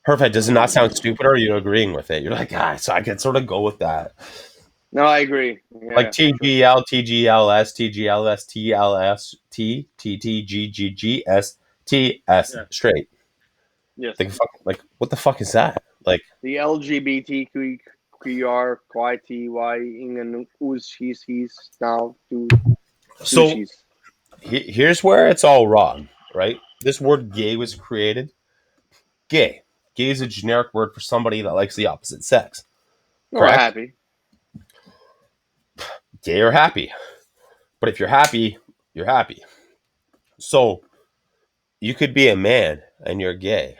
Herfed, does it not sound stupid, or are you agreeing with it? You're like, so I can sort of go with that. No, I agree. Yeah, like TGL, TGLS, TGLS, TLS, T, TTGGGS, TS, straight. Yes. Like, what the fuck is that? Like, the LGBTQR, QYTY, Ingen, Uz, He's, now, to. So, here's where it's all wrong, right? This word gay was created. Gay. Gay is a generic word for somebody that likes the opposite sex. Or happy. Gay or happy. But if you're happy, you're happy. So, you could be a man and you're gay.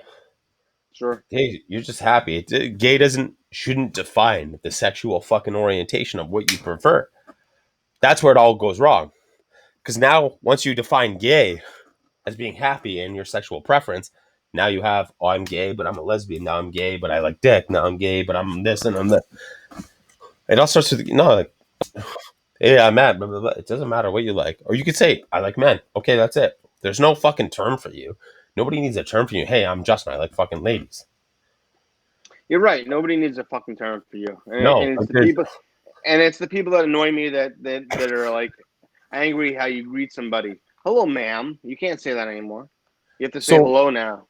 Sure. Gay, you're just happy. Gay shouldn't define the sexual fucking orientation of what you prefer. That's where it all goes wrong. Because now, once you define gay as being happy in your sexual preference, now you have, I'm gay, but I'm a lesbian. Now I'm gay, but I like dick. Now I'm gay, but I'm this and I'm that. It all starts with, yeah, I'm mad. Blah, blah, blah. It doesn't matter what you like. Or you could say, I like men. Okay, that's it. There's no fucking term for you. Nobody needs a term for you. Hey, I'm Justin. I like fucking ladies. You're right. Nobody needs a fucking term for you. And it's the people that annoy me that are like angry how you greet somebody. Hello, ma'am. You can't say that anymore. You have to say hello now.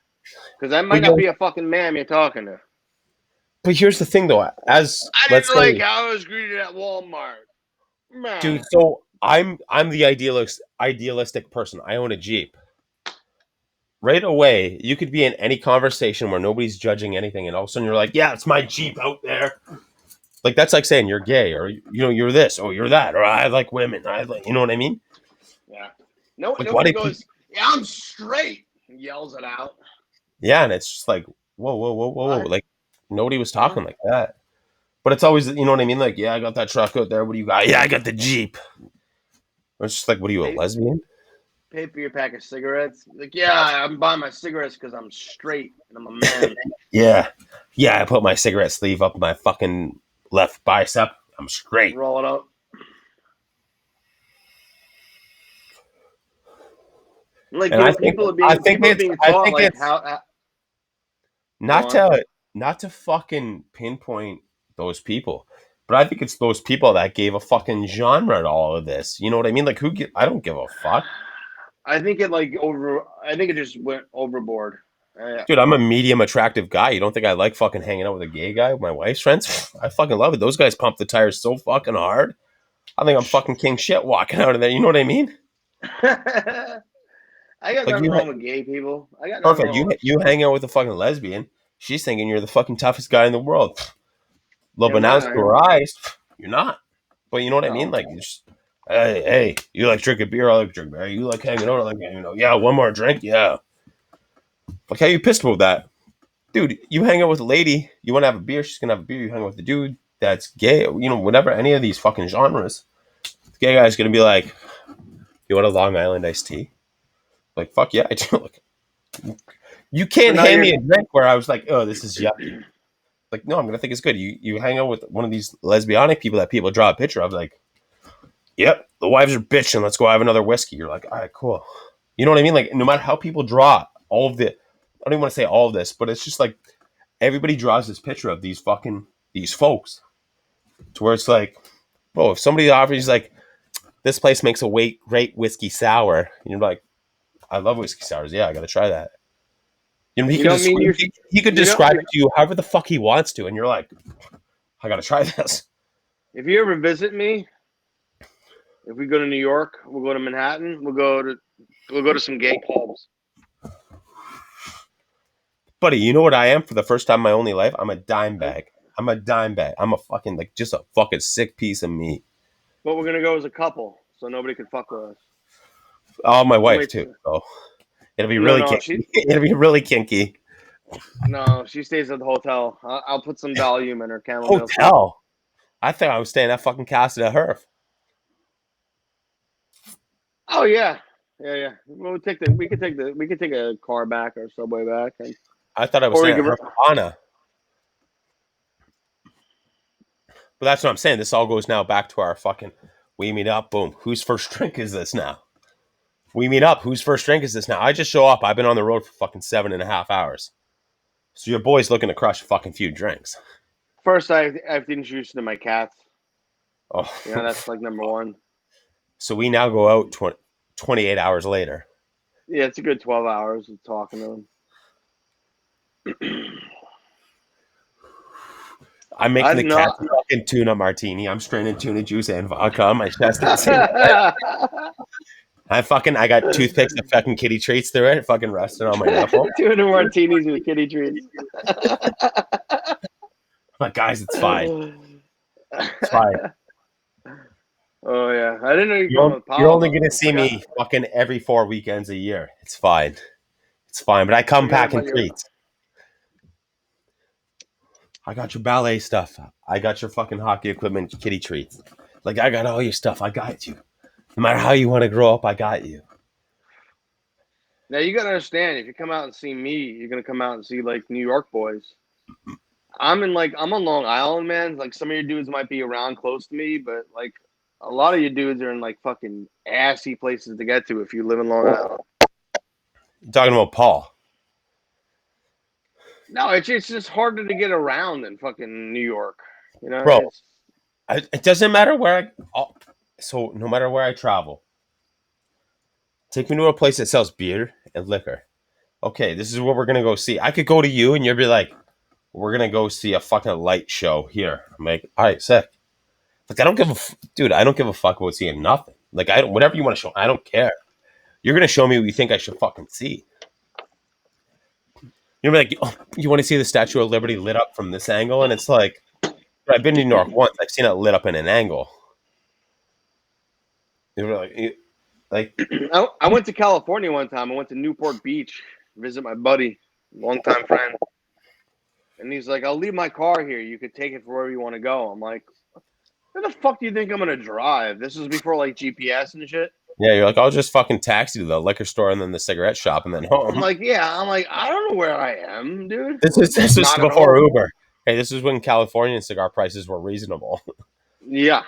Because that might not be a fucking ma'am you're talking to. But here's the thing, though. I didn't like how I was greeted at Walmart. Man. Dude, so I'm the idealistic person. I own a Jeep. Right away, you could be in any conversation where nobody's judging anything, and all of a sudden you're like, yeah, it's my Jeep out there. Like, that's like saying you're gay, or, you're this, or you're that, or I like women. You know what I mean? Yeah. No, like, nobody goes, yeah, I'm straight, and yells it out. Yeah, and it's just like, whoa. Like, nobody was talking like that. But it's always, you know what I mean? Like, yeah, I got that truck out there. What do you got? Yeah, I got the Jeep. It's just like, what are you, a lesbian? Pay for your pack of cigarettes. Like, yeah, I'm buying my cigarettes because I'm straight and I'm a man. Yeah, I put my cigarette sleeve up my fucking left bicep. I'm straight. Roll it up. Like, not to fucking pinpoint those people, but I think it's those people that gave a fucking genre to all of this. You know what I mean? Like, I don't give a fuck. I think it just went overboard. Dude, I'm a medium attractive guy. You don't think I like fucking hanging out with a gay guy with my wife's friends? I fucking love it. Those guys pump the tires so fucking hard. I think I'm fucking king shit walking out of there. You know what I mean? I got nothing wrong with gay people. I got nothing wrong. You hang out with a fucking lesbian. She's thinking you're the fucking toughest guy in the world. Little bananas to her eyes. You're not. But you know what I mean? Like, you just, hey, you like drinking beer? I like drinking beer. You like hanging out? I like hanging out. Yeah, one more drink? Yeah. Like, how you pissed about that? Dude, you hang out with a lady, you want to have a beer, she's going to have a beer. You hang out with a dude that's gay, whatever, any of these fucking genres. The gay guy's going to be like, You want a Long Island iced tea? Like, fuck yeah, I do. Like, you can't now hand me you're a drink where I was like, oh, this is yucky. Like, no, I'm gonna think it's good. You hang out with one of these lesbianic people that people draw a picture of, like, yep, the wives are bitching. Let's go have another whiskey. You're like, all right, cool. You know what I mean? Like, no matter how people draw all of the, I don't even want to say all of this, but it's just like everybody draws this picture of these folks, to where it's like, bro, if somebody offers like this place makes a great whiskey sour, and you're like, I love whiskey sours. Yeah, I got to try that. You know, you don't mean you he could you know describe it to you however the fuck he wants to, and you're like, I got to try this. if you ever visit me, if we go to New York, we'll go to Manhattan. We'll go to some gay clubs. Buddy, you know what I am for the first time in my only life? I'm a dime bag. I'm a dime bag. I'm a fucking, like, just a fucking sick piece of meat. But we're gonna go as a couple, so nobody can fuck with us. Oh, my wife Wait, too. So it'll be no, really no, kinky. It'll be really kinky. no, she stays at the hotel. I'll put some Valium in her chamomile. Hotel. I think I was staying at fucking Casa de Herf. Oh yeah, yeah. We could take a car back or subway back, and I thought I was or we staying at could. Herf Anna. But that's what I'm saying. This all goes now back to our fucking, we meet up, boom. Whose first drink is this now? We meet up. Whose first drink is this now? I just show up. I've been on the road for fucking 7.5 hours. So your boy's looking to crush a fucking few drinks. First, I have to introduce you to my cats. Oh, You know, that's like number one. so we now go out 28 hours later. Yeah, it's a good 12 hours of talking to them. I'm making the know. cat fucking tuna martini. I'm straining tuna juice and vodka on my chest. I got toothpicks and fucking kitty treats through it, fucking resting on my nipple. Tuna martinis with kitty treats. But guys, it's fine. It's fine. Oh yeah, I didn't know you were You're only gonna see me fucking every 4 weekends a year. It's fine. It's fine. But I come packing treats. I got your ballet stuff. I got your fucking hockey equipment, kitty treats. Like, I got all your stuff. I got you. No matter how you want to grow up, I got you. Now you gotta understand, if you come out and see me, you're gonna come out and see like New York boys. I'm on Long Island, man. Like some of your dudes might be around close to me, but like a lot of you dudes are in like fucking assy places to get to if you live in Long Island. You're talking about Paul. No, it's just harder to get around in fucking New York. You know, Bro, it doesn't matter where so no matter where I travel, take me to a place that sells beer and liquor. Okay, this is what we're gonna go see. I could go to you and you'll be like, we're gonna go see a fucking light show here. I'm like, all right, sick. Like, I don't give a fuck about seeing nothing. Like, whatever you want to show, I don't care. You're gonna show me what you think I should fucking see. You're like, oh, you want to see the Statue of Liberty lit up from this angle? And it's like, I've been to New York once. I've seen it lit up in an angle. You're like, I went to California one time. I went to Newport Beach, visit my buddy, longtime friend. And he's like, I'll leave my car here. You could take it for wherever you want to go. I'm like, where the fuck do you think I'm going to drive? This was before like GPS and shit. Yeah, you're like, I'll just fucking taxi to the liquor store and then the cigarette shop and then home. I'm like, I don't know where I am, dude. This is before Uber. Hey, this is when Californian cigar prices were reasonable. Yeah.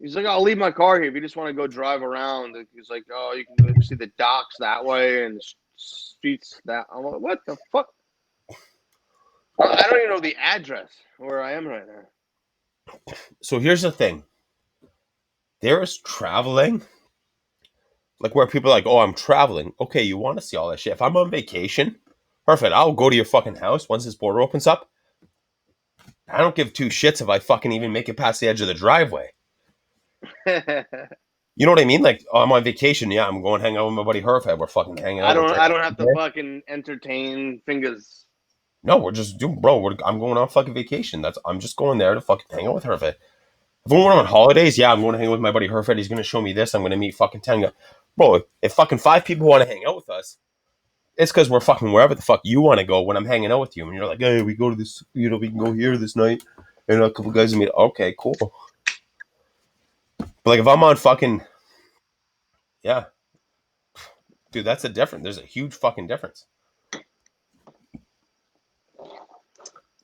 He's like, I'll leave my car here if you just want to go drive around. He's like, oh, you can see the docks that way and the streets that. I'm like, what the fuck? I don't even know the address where I am right now. So here's the thing. There is traveling, like where people are like, oh, I'm traveling. Okay, you want to see all that shit. If I'm on vacation, perfect. I'll go to your fucking house once this border opens up. I don't give two shits if I fucking even make it past the edge of the driveway. You know what I mean? Like, oh, I'm on vacation. Yeah, I'm going to hang out with my buddy Herfhead. We're fucking hanging out. I don't have to fucking entertain fingers. No, we're just doing, bro. I'm going on fucking vacation. I'm just going there to fucking hang out with Herfhead. If we're going on holidays, yeah, I'm going to hang out with my buddy Herfhead. He's going to show me this. I'm going to meet fucking 10 guys. Bro, if fucking 5 people want to hang out with us, it's because we're fucking wherever the fuck you want to go when I'm hanging out with you. And you're like, hey, we go to this, we can go here this night. And a couple guys will meet. Okay, cool. But like if I'm on fucking, yeah, dude, that's a difference. There's a huge fucking difference.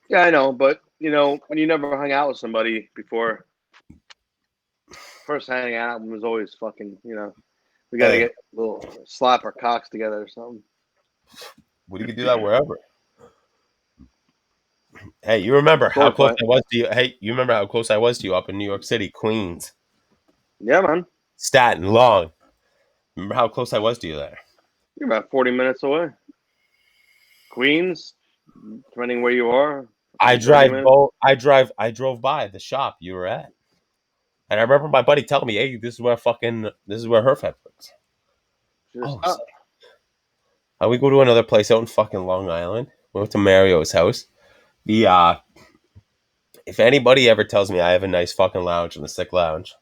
Yeah, I know, but you know, when you never hung out with somebody before, first hanging out was always fucking, you know, we got to Hey, get a little slap our cocks together or something. we can do that wherever. Hey, you remember how Sword close fight. I was to you? Hey, you remember how close I was to you up in New York City, Queens, Yeah, man. Staten, Long. Remember how close I was to you there? You're about 40 minutes away. Queens, depending where you are, I 30 drive minutes. both. I drove by the shop you were at, and I remember my buddy telling me, "Hey, this is where her fed works." Just Oh, up. sick. We go to another place out in fucking Long Island. We went to Mario's house. The if anybody ever tells me I have a nice fucking lounge in the sick lounge,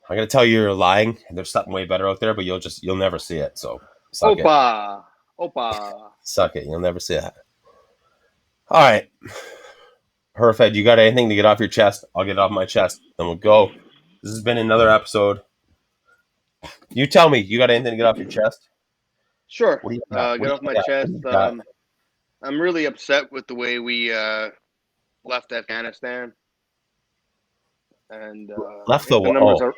I'm gonna tell you you're lying. There's something way better out there, but you'll never see it. So suck it, Opa. Opa. suck it. You'll never see that. All right, Herfed, you got anything to get off your chest? I'll get it off my chest. Then we'll go. This has been another episode. You tell me, you got anything to get off your chest? Sure. What do you got? What Get do off my you got? What chest. do you got? I'm really upset with the way we left Afghanistan. And Left the if the numbers oh, are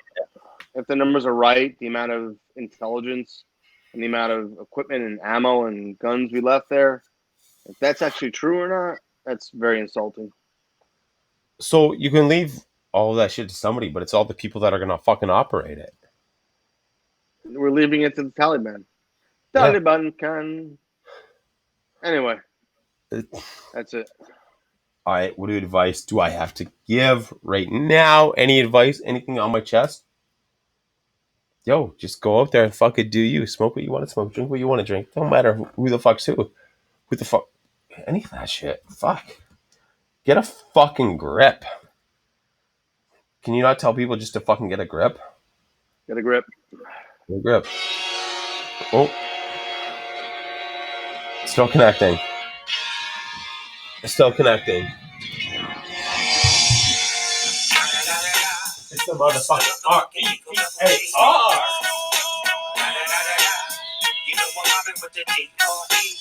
if the numbers are right, the amount of intelligence and the amount of equipment and ammo and guns we left there, if that's actually true or not, that's very insulting. so you can leave all of that shit to somebody, but it's all the people that are gonna fucking operate it. We're leaving it to the Taliban. Yeah. Taliban can. Anyway, that's it. All right. What advice do I have to give right now? Any advice? Anything on my chest? Yo, just go out there and fucking do you. Smoke what you want to smoke. Drink what you want to drink. Don't matter who the fuck's who. Who the fuck? Any of that shit. Fuck. Get a fucking grip. Can you not tell people just to fucking get a grip? Get a grip. Get a grip. Oh, still connecting. Still connecting. It's the motherfucking R-E-P-A-R. You know I'm with the D-R-E.